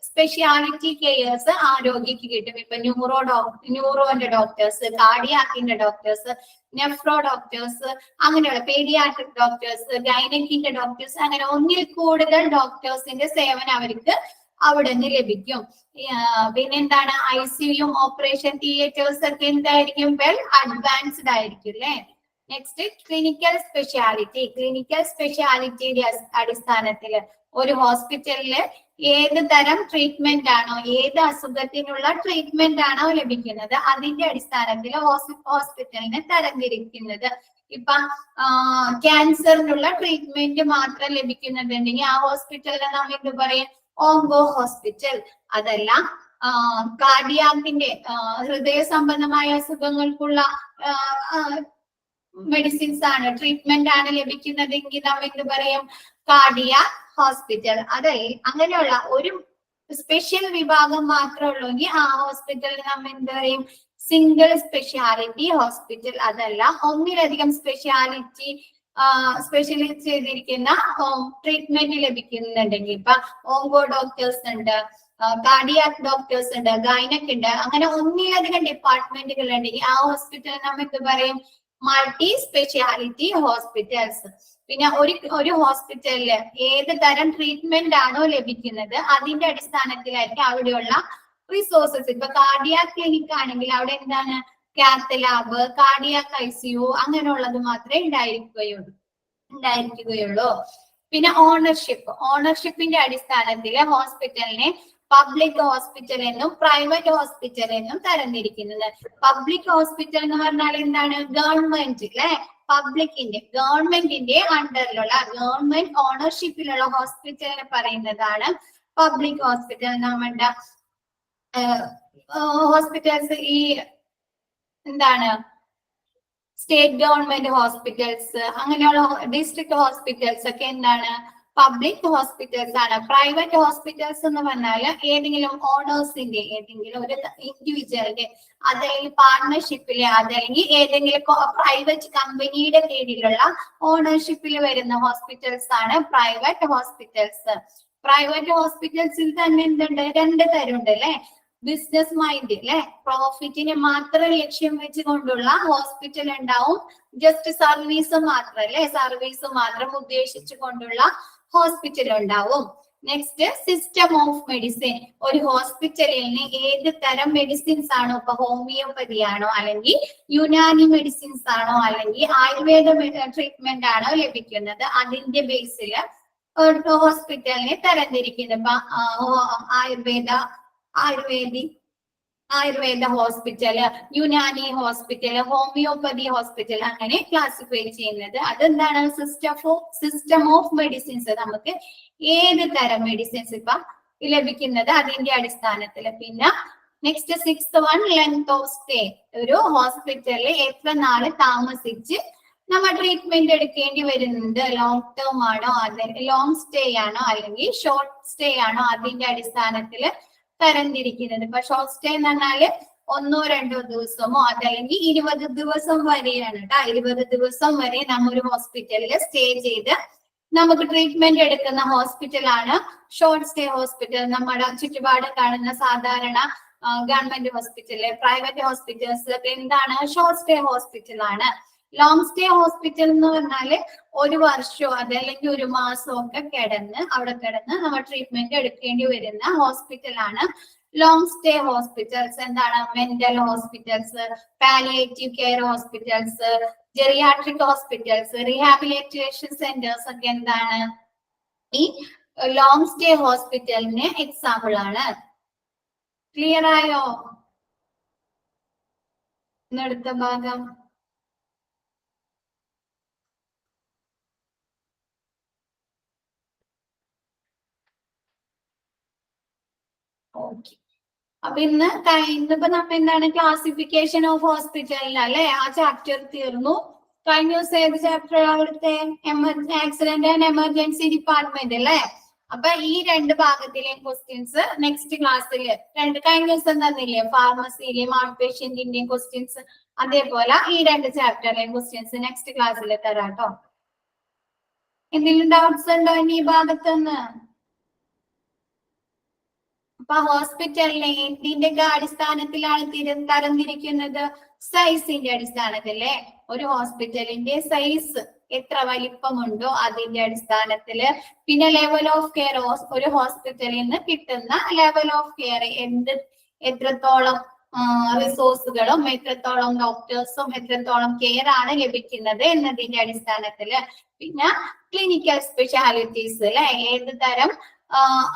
സ്പെഷ്യാലിറ്റി കെയേഴ്സ് ആ രോഗിക്ക് കിട്ടും. ഇപ്പൊ ന്യൂറോന്റെ ഡോക്ടേഴ്സ്, കാർഡിയാക്കിന്റെ ഡോക്ടേഴ്സ്, നെഫ്രോ ഡോക്ടേഴ്സ്, അങ്ങനെയുള്ള പീഡിയാട്രിക് ഡോക്ടേഴ്സ്, ഗൈനക്കിന്റെ ഡോക്ടേഴ്സ്, അങ്ങനെ ഒന്നിൽ കൂടുതൽ ഡോക്ടേഴ്സിന്റെ സേവനം അവർക്ക് അവിടെ നിന്ന് ലഭിക്കും. പിന്നെന്താണ് ICU ഓപ്പറേഷൻ തിയേറ്റേഴ്സ് ഒക്കെ എന്തായിരിക്കും വെൽ അഡ്വാൻസ്ഡ് ആയിരിക്കും അല്ലെ. Next clinical speciality. ക്ലിനിക്കൽ സ്പെഷ്യാലിറ്റിയുടെ അടിസ്ഥാനത്തിൽ ഒരു ഹോസ്പിറ്റലില് ഏത് തരം ട്രീറ്റ്മെന്റ് ആണോ, ഏത് അസുഖത്തിനുള്ള ട്രീറ്റ്മെന്റ് ആണോ ലഭിക്കുന്നത് അതിന്റെ അടിസ്ഥാനത്തിൽ ഹോസ്പിറ്റലിനെ തരംതിരിക്കുന്നത്. ഇപ്പൊ ക്യാൻസറിനുള്ള ട്രീറ്റ്മെന്റ് മാത്രം ലഭിക്കുന്നുണ്ടെങ്കിൽ ആ ഹോസ്പിറ്റലിനെ നാം എന്ത് പറയും? Onco hospital. അതല്ല കാർഡിയാക്കിന്റെ ഹൃദയ സംബന്ധമായ അസുഖങ്ങൾക്കുള്ള മെഡിസിൻസ് ആണ് ട്രീറ്റ്മെന്റ് ആണ് ലഭിക്കുന്നതെങ്കിൽ നാം എന്ത് പറയും? Cardiac hospital. അതെ, അങ്ങനെയുള്ള ഒരു സ്പെഷ്യൽ വിഭാഗം മാത്രമേ ഉള്ളൂങ്കിൽ ആ ഹോസ്പിറ്റലിൽ നാം എന്ത് പറയും? Single speciality hospital. അതല്ല ഒന്നിലധികം സ്പെഷ്യാലിറ്റി സ്പെഷ്യലൈസ് ചെയ്തിരിക്കുന്ന ട്രീറ്റ്മെന്റ് ലഭിക്കുന്നുണ്ടെങ്കിൽ ഇപ്പൊ ഓങ്കോ ഡോക്ടേഴ്സ് ഉണ്ട്, കാർഡിയാക് ഡോക്ടേഴ്സ് ഉണ്ട്, ഗൈനക് ഉണ്ട്, അങ്ങനെ ഒന്നിലധികം ഡിപ്പാർട്ട്മെന്റുകൾ ഉണ്ടെങ്കിൽ ആ ഹോസ്പിറ്റൽ നമുക്ക് പറയും മൾട്ടി സ്പെഷ്യാലിറ്റി ഹോസ്പിറ്റൽസ്. പിന്നെ ഒരു ഹോസ്പിറ്റലില് ഏത് തരം ട്രീറ്റ്മെന്റ് ആണോ ലഭിക്കുന്നത് അതിന്റെ അടിസ്ഥാനത്തിലായിരിക്കും അവിടെയുള്ള റിസോഴ്സസ്. ഇപ്പൊ കാർഡിയാക് ക്ലിനിക് ആണെങ്കിൽ അവിടെ എന്താണ് കാത്ത് ലാബ്, കാർഡിയാക് ICU അങ്ങനെയുള്ളത് മാത്രമേ ഉണ്ടായിരിക്കുകയുള്ളൂ. പിന്നെ ഓണർഷിപ്പിന്റെ അടിസ്ഥാനത്തിൽ ഹോസ്പിറ്റലിനെ പബ്ലിക് ഹോസ്പിറ്റൽ എന്നും പ്രൈവറ്റ് ഹോസ്പിറ്റൽ എന്നും തരംതിരിക്കുന്നത്. പബ്ലിക് ഹോസ്പിറ്റൽ എന്ന് പറഞ്ഞാൽ എന്താണ്? ഗവൺമെന്റ് അല്ലെ, ഗവൺമെന്റിന്റെ അണ്ടറിലുള്ള ഗവൺമെന്റ് ഓണർഷിപ്പിലുള്ള ഹോസ്പിറ്റലിനെ പറയുന്നതാണ് പബ്ലിക് ഹോസ്പിറ്റൽ. നമ്മുടെ ഹോസ്പിറ്റൽസ് ഈ എന്താണ് സ്റ്റേറ്റ് ഗവൺമെന്റ് ഹോസ്പിറ്റൽസ് അങ്ങനെയുള്ള ഡിസ്ട്രിക്ട് ഹോസ്പിറ്റൽസ് ഒക്കെ എന്താണ് പബ്ലിക് ഹോസ്പിറ്റൽസ് ആണ്. പ്രൈവറ്റ് ഹോസ്പിറ്റൽസ് എന്ന് പറഞ്ഞാൽ ഏതെങ്കിലും ഓണേഴ്സിന്റെ, ഏതെങ്കിലും ഒരു ഇൻഡിവിജ്വലിന്റെ, അതല്ലെങ്കിൽ പാർട്ണർഷിപ്പിലെ, അതല്ലെങ്കിൽ ഏതെങ്കിലും പ്രൈവറ്റ് കമ്പനിയുടെ കീഴിലുള്ള ഓണർഷിപ്പിൽ വരുന്ന ഹോസ്പിറ്റൽസ് ആണ് പ്രൈവറ്റ് ഹോസ്പിറ്റൽസ്. പ്രൈവറ്റ് ഹോസ്പിറ്റൽസിൽ തന്നെ എന്തുണ്ട്? 2 തരമുണ്ട് അല്ലെ. ബിസിനസ് മൈൻഡ് അല്ലെ, പ്രോഫിറ്റിനെ മാത്രം ലക്ഷ്യം വെച്ചുകൊണ്ടുള്ള ഹോസ്പിറ്റൽ ഉണ്ടാവും. ജസ്റ്റ് സർവീസ് മാത്രം അല്ലെ, സർവീസ് മാത്രം ഉദ്ദേശിച്ചു കൊണ്ടുള്ള ഹോസ്പിറ്റൽ ഉണ്ടാവും. Next system of medicine. ഒരു ഹോസ്പിറ്റലിന് ഏത് തരം മെഡിസിൻസ് ആണോ, ഇപ്പൊ ഹോമിയോപ്പതി ആണോ, അല്ലെങ്കിൽ യുനാനി മെഡിസിൻസ് ആണോ, അല്ലെങ്കിൽ ആയുർവേദ ട്രീറ്റ്മെന്റ് ആണോ ലഭിക്കുന്നത്, അതിന്റെ ബേസിൽ ഹോസ്പിറ്റലിനെ തരംതിരിക്കുന്നത്. ഇപ്പൊ Ayurveda hospital, Unani hospital, homeopathy hospital അങ്ങനെ ക്ലാസിഫൈ ചെയ്യുന്നത്. അതെന്താണ്? System of medicines. നമുക്ക് ഏത് തരം മെഡിസിൻസ് ഇപ്പൊ ലഭിക്കുന്നത് അതിന്റെ അടിസ്ഥാനത്തിൽ. പിന്നെ next 6th one length of stay. ഒരു ഹോസ്പിറ്റലിൽ എത്ര നാള് താമസിച്ച് നമ്മൾ ട്രീറ്റ്മെന്റ് എടുക്കേണ്ടി വരുന്നത്, ലോങ് ടേം ആണോ, ലോങ് സ്റ്റേ ആണോ, അല്ലെങ്കിൽ ഷോർട്ട് സ്റ്റേ ആണോ, അതിന്റെ അടിസ്ഥാനത്തിൽ തരംതിരിക്കുന്നത്. ഇപ്പൊ ഷോർട്ട് സ്റ്റേ എന്ന് പറഞ്ഞാല് 1-2 ദിവസമോ അതല്ലെങ്കിൽ 20 ദിവസം വരെയാണ് കേട്ടോ. 20 ദിവസം വരെ നമ്മ ഒരു ഹോസ്പിറ്റലിൽ സ്റ്റേ ചെയ്ത് നമുക്ക് ട്രീറ്റ്മെന്റ് എടുക്കുന്ന ഹോസ്പിറ്റലാണ് ഷോർട്ട് സ്റ്റേ ഹോസ്പിറ്റൽ. നമ്മുടെ ചുറ്റുപാട് കാണുന്ന സാധാരണ ഗവൺമെന്റ് ഹോസ്പിറ്റല്, പ്രൈവറ്റ് ഹോസ്പിറ്റൽസ് ഒക്കെ എന്താണ്? ഷോർട്ട് സ്റ്റേ ഹോസ്പിറ്റൽ ആണ്. ലോങ് സ്റ്റേ ഹോസ്പിറ്റൽ എന്ന് പറഞ്ഞാല് 1 വർഷമോ അതല്ലെങ്കിൽ 1 മാസമോ ഒക്കെ അവിടെ കിടന്ന് നമ്മൾ ട്രീറ്റ്മെന്റ് എടുക്കേണ്ടി വരുന്ന ഹോസ്പിറ്റലാണ് ലോങ് സ്റ്റേ ഹോസ്പിറ്റൽസ്. എന്താണ്? Mental hospitals, palliative care hospitals, geriatric hospitals, rehabilitation centres ഒക്കെ എന്താണ്? ഈ ലോങ് സ്റ്റേ ഹോസ്പിറ്റലിന് എക്സാമ്പിൾ ആണ്. ക്ലിയർ ആയോ? അടുത്ത ഭാഗം ഓക്കെ. അപ്പൊ ഇന്നിപ്പോ നമ്മ എന്താണ് ക്ലാസിഫിക്കേഷൻ ഓഫ് ഹോസ്പിറ്റലിൽ അല്ലെ, ആ ചാപ്റ്റർ തീർന്നു. കഴിഞ്ഞ ദിവസം ഏത് ചാപ്റ്റർ? അവിടുത്തെ ആക്സിഡന്റ് ആൻഡ് എമർജൻസി ഡിപ്പാർട്ട്മെന്റ് അല്ലെ. അപ്പൊ ഈ 2 ഭാഗത്തിലെയും ക്വസ്റ്റ്യൻസ് നെക്സ്റ്റ് ക്ലാസ്സിൽ കഴിഞ്ഞ ദിവസം തന്നില്ലേ, ഫാർമസിയിലെയും ഔട്ട് പേഷ്യന്റിന്റെയും ക്വസ്റ്റ്യൻസ്, അതേപോലെ ഈ 2 ചാപ്റ്ററിലെയും ക്വസ്റ്റ്യൻസ് നെക്സ്റ്റ് ക്ലാസ്സിൽ തരാട്ടോ. എന്തെങ്കിലും ഡൗട്ട്സ് ഉണ്ടോ ഇനി ഈ ഭാഗത്തുനിന്ന്? അപ്പൊ ഹോസ്പിറ്റലിനെ എന്തിന്റെ അടിസ്ഥാനത്തിലാണ് തരംതിരിക്കുന്നത്? സൈസിന്റെ അടിസ്ഥാനത്തിലെ. ഒരു ഹോസ്പിറ്റലിന്റെ സൈസ് എത്ര വലിപ്പമുണ്ടോ അതിന്റെ അടിസ്ഥാനത്തില്. പിന്നെ ലെവൽ ഓഫ് കെയർ, ഒരു ഹോസ്പിറ്റലിൽ നിന്ന് കിട്ടുന്ന ലെവൽ ഓഫ് കെയർ, എത്രത്തോളം റിസോഴ്സുകളും എത്രത്തോളം ഡോക്ടേഴ്സും എത്രത്തോളം കെയർ ആണ് ലഭിക്കുന്നത് എന്നതിന്റെ അടിസ്ഥാനത്തില്. പിന്നെ ക്ലിനിക്കൽ സ്പെഷ്യാലിറ്റീസ് അല്ലെ, ഏത് തരം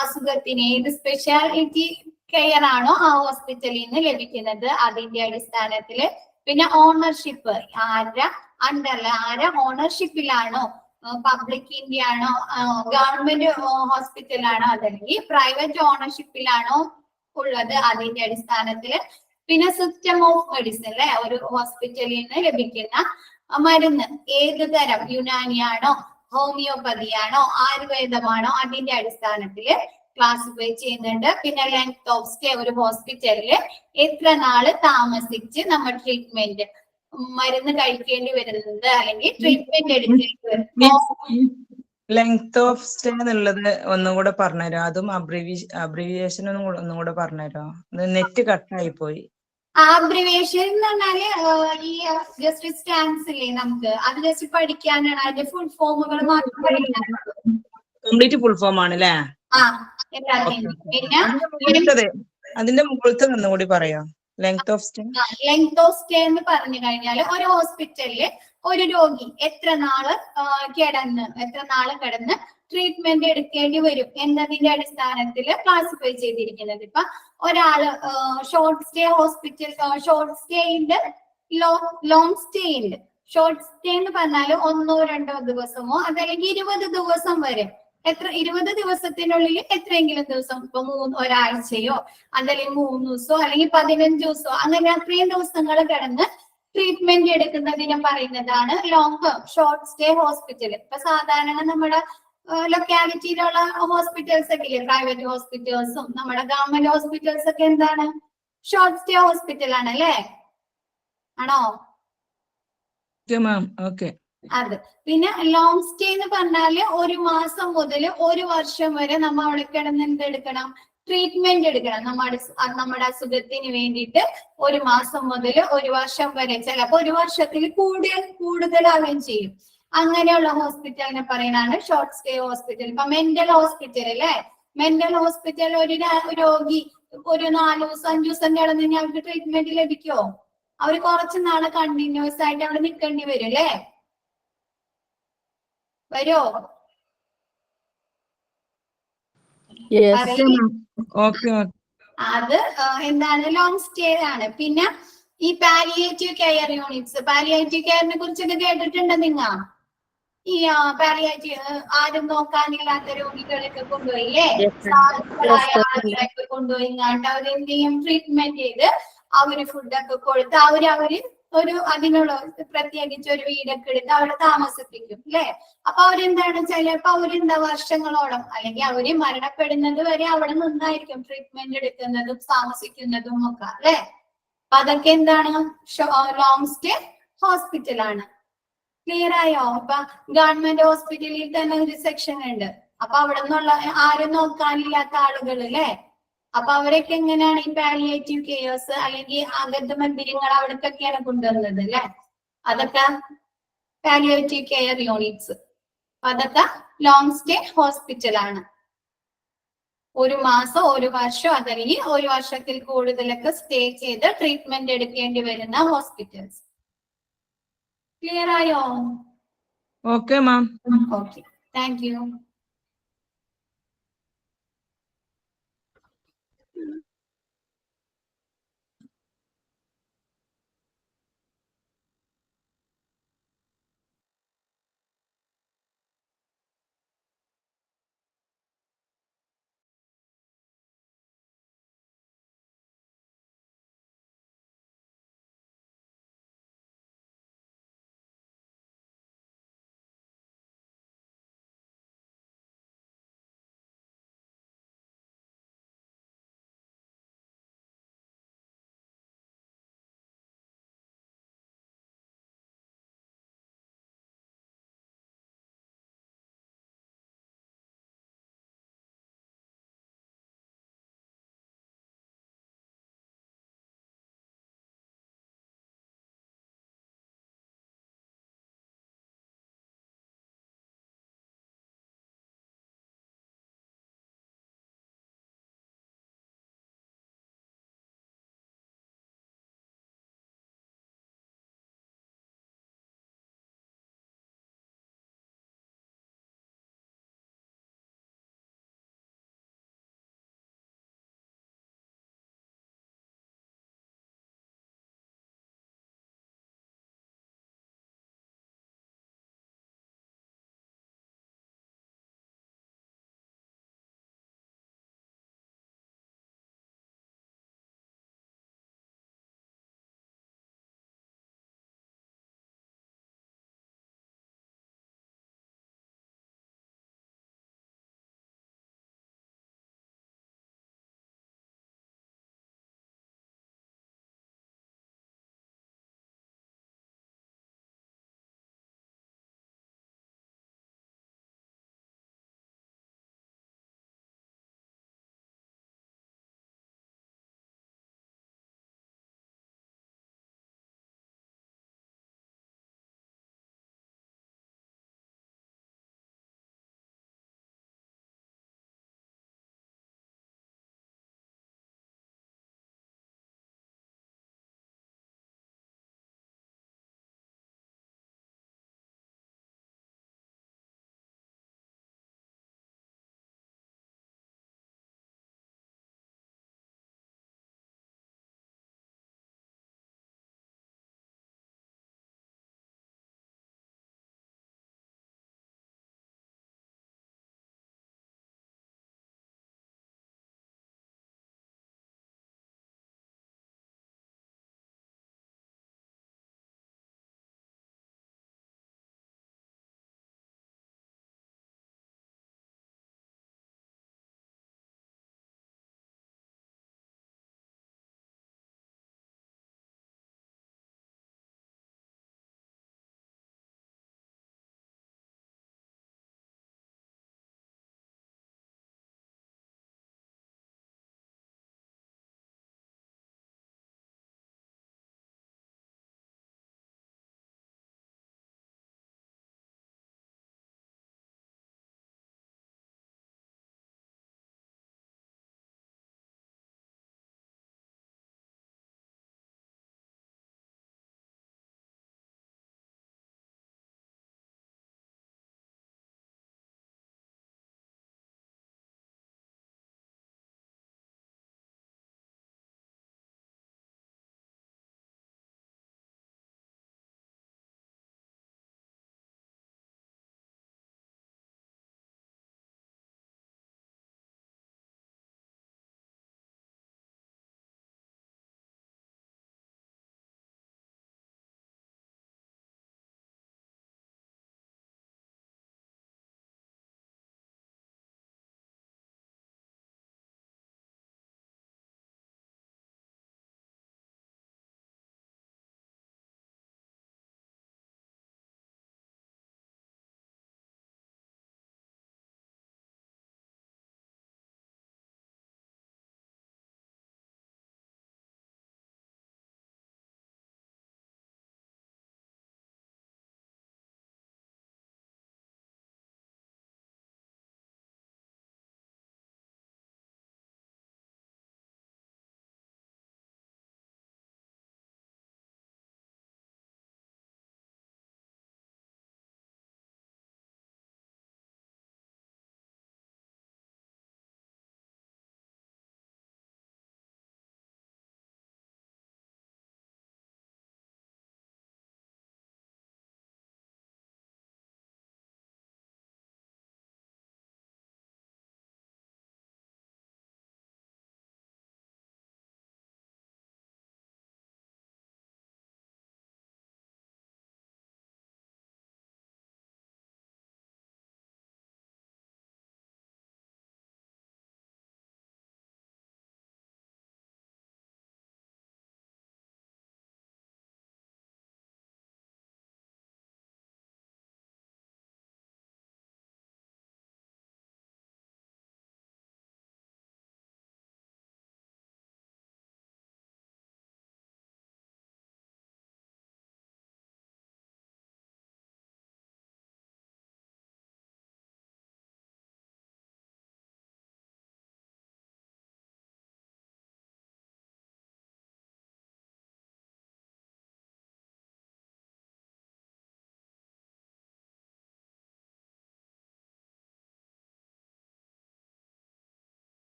അസുഖത്തിന് ഏത് സ്പെഷ്യാലിറ്റി കെയർ ആണോ ആ ഹോസ്പിറ്റലിൽ നിന്ന് ലഭിക്കുന്നത് അതിന്റെ അടിസ്ഥാനത്തില്. പിന്നെ ഓണർഷിപ്പ്, ആരെ ഓണർഷിപ്പിലാണോ, പബ്ലിക്കിന്റെ ആണോ, ഗവൺമെന്റ് ഹോസ്പിറ്റലാണോ, അതല്ലെങ്കിൽ പ്രൈവറ്റ് ഓണർഷിപ്പിലാണോ ഉള്ളത് അതിന്റെ അടിസ്ഥാനത്തില്. പിന്നെ സിസ്റ്റം ഓഫ് മെഡിസിൻ അല്ലെ, ഒരു ഹോസ്പിറ്റലിൽ നിന്ന് ലഭിക്കുന്ന മരുന്ന് ഏത് തരം, യുനാനിയാണോ, ഹോമിയോപ്പതിയാണോ, ആയുർവേദമാണോ, അതിന്റെ അടിസ്ഥാനത്തില് ക്ലാസിഫൈ ചെയ്യുന്നുണ്ട്. പിന്നെ ലെങ്ത് ഓഫ് സ്റ്റേ, ഒരു ഹോസ്പിറ്റലില് എത്ര നാള് താമസിച്ച് നമ്മൾ ട്രീറ്റ്മെന്റ് മരുന്ന് കഴിക്കേണ്ടി വരുന്നത് അല്ലെങ്കിൽ ട്രീറ്റ്മെന്റ് എടുക്കേണ്ടി വരുന്നത്. ലെങ്ത് ഓഫ് സ്റ്റേ എന്നുള്ളത് ഒന്നും കൂടെ പറഞ്ഞുതരോ? അതും അബ്രിവിയേഷൻ ഒന്നും കൂടെ പറഞ്ഞുതരോ? നെറ്റ് കട്ടായി പോയി. ആബ്രിവേഷൻ എന്ന് പറഞ്ഞാല് ഈ ജസ്റ്റ് സ്റ്റാൻസ് ഇല്ലേ നമുക്ക് അത് ജസ്റ്റ് പഠിക്കാനാണ്. അതിന്റെ ഫുൾ ഫോമുകൾ മാത്രം പഠിക്കാനുള്ളൂ. കംപ്ലീറ്റ് ഫുൾ ഫോം ആണ് അല്ലേ? ആ എല്ലാത്തിനും. പിന്നെ അതിന്റെ മുകളിലത്തെ ഒന്നുകൂടി പറയാം. Length of stay. Length of stay എന്ന് പറഞ്ഞു കഴിഞ്ഞാൽ ഒരു ഹോസ്പിറ്റലില് ഒരു രോഗി എത്ര നാള് കിടന്ന് ട്രീറ്റ്മെന്റ് എടുക്കേണ്ടി വരും എന്നതിന്റെ അടിസ്ഥാനത്തിൽ ക്ലാസിഫൈ ചെയ്തിരിക്കുന്നത്. ഇപ്പൊ ഒരാള് short stay hospital, short stay ഉണ്ട്, ലോങ് സ്റ്റേ ഉണ്ട്. ഷോർട്ട് സ്റ്റേ എന്ന് പറഞ്ഞാൽ 1-2 ദിവസമോ അതല്ലെങ്കിൽ 20 ദിവസം വരെ. 20 ദിവസത്തിനുള്ളിൽ എത്രയെങ്കിലും ദിവസം, ഇപ്പൊ ഒരാഴ്ചയോ അതല്ലെങ്കിൽ 3 ദിവസമോ അല്ലെങ്കിൽ 15 ദിവസമോ അങ്ങനെ അത്രയും ദിവസങ്ങൾ കിടന്ന് ട്രീറ്റ്മെന്റ് എടുക്കുന്നതിനെ പറയുന്നതാണ് ഷോർട്ട് സ്റ്റേ ഹോസ്പിറ്റൽ. ഇപ്പൊ സാധാരണ നമ്മുടെ ലൊക്കാലിറ്റിയിലുള്ള ഹോസ്പിറ്റൽസ് ഒക്കെ ഇല്ലേ, പ്രൈവറ്റ് ഹോസ്പിറ്റൽസും നമ്മുടെ ഗവൺമെന്റ് ഹോസ്പിറ്റൽസ് ഒക്കെ എന്താണ്, ഷോർട്ട് സ്റ്റേ ഹോസ്പിറ്റൽ ആണ് അല്ലേ? ആണോ? അത് പിന്നെ ലോങ് സ്റ്റേ എന്ന് പറഞ്ഞാല് 1 മാസം മുതൽ 1 വർഷം വരെ നമ്മൾ അവിടെ കിടന്ന് എന്തെടുക്കണം, ട്രീറ്റ്മെന്റ് എടുക്കണം. നമ്മുടെ അസുഖത്തിന് വേണ്ടിയിട്ട് 1 മാസം മുതൽ 1 വർഷം വരെ, ചിലപ്പോ 1 വർഷത്തിൽ കൂടുതലാവുകയും ചെയ്യും. അങ്ങനെയുള്ള ഹോസ്പിറ്റലിനെ പറയുന്നതാണ് ഷോർട്ട് സ്റ്റേ ഹോസ്പിറ്റൽ. ഇപ്പൊ മെന്റൽ ഹോസ്പിറ്റൽ അല്ലേ, മെന്റൽ ഹോസ്പിറ്റൽ ഒരു രോഗി ഒരു 4 ദിവസം 5 ദിവസം കിടന്നു കഴിഞ്ഞാൽ അവർക്ക് ട്രീറ്റ്മെന്റ് ലഭിക്കുമോ? അവര് കുറച്ച് നാള് കണ്ടിന്യൂസ് ആയിട്ട് അവിടെ നിൽക്കേണ്ടി വരും അല്ലേ? വരുമോ? അത് എന്താണ്, ലോങ് സ്റ്റേ ആണ്. പിന്നെ ഈ പാലിയേറ്റീവ് കെയർ യൂണിറ്റ്സ്, പാലിയേറ്റീവ് കെയറിനെ കുറിച്ചൊക്കെ കേട്ടിട്ടുണ്ടോ നിങ്ങ? ഈ പാലിയേറ്റീവ് ആരും നോക്കാനില്ലാത്ത രോഗികളൊക്കെ കൊണ്ടുപോയില്ലേ, ആളുകളൊക്കെ കൊണ്ടുപോയി അവരെന്ത് ചെയ്യും, ട്രീറ്റ്മെന്റ് ചെയ്ത് അവര് ഫുഡൊക്കെ കൊടുത്ത് അവര് അതിനുള്ള പ്രത്യേകിച്ച് ഒരു വീടൊക്കെ എടുത്ത് അവിടെ താമസിപ്പിക്കും അല്ലെ. അപ്പൊ അവരെന്താണ്, ചിലപ്പോ വർഷങ്ങളോളം അല്ലെങ്കിൽ അവര് മരണപ്പെടുന്നത് വരെ അവിടെ നിന്നായിരിക്കും ട്രീറ്റ്മെന്റ് എടുക്കുന്നതും താമസിക്കുന്നതും ഒക്കെ അല്ലെ. അപ്പൊ അതൊക്കെ എന്താണ്, ലോങ് സ്റ്റേ ഹോസ്പിറ്റലാണ്. ക്ലിയർ ആയോ? അപ്പൊ ഗവൺമെന്റ് ഹോസ്പിറ്റലിൽ തന്നെ ഒരു സെക്ഷൻ ഉണ്ട്. അപ്പൊ അവിടെ നിന്നുള്ള ആരും നോക്കാനില്ലാത്ത ആളുകൾ അല്ലെ, അപ്പൊ അവരൊക്കെ എങ്ങനെയാണ് ഈ പാലിയേറ്റീവ് കെയേഴ്സ് അല്ലെങ്കിൽ അഗതി മന്ദിരങ്ങൾ അവിടേക്കൊക്കെയാണ് കൊണ്ടുവന്നത് അല്ലെ. അതൊക്കെ പാലിയേറ്റീവ് കെയർ യൂണിറ്റ്സ്. അതൊക്കെ ലോങ് സ്റ്റേ ഹോസ്പിറ്റലാണ്. 1 മാസം 1 വർഷം അതല്ലെങ്കിൽ 1 വർഷത്തിൽ കൂടുതലൊക്കെ സ്റ്റേ ചെയ്ത് ട്രീറ്റ്മെന്റ് എടുക്കേണ്ടി വരുന്ന ഹോസ്പിറ്റൽസ്. ക്ലിയർ ആയോ? Okay ma'am. Okay, thank you.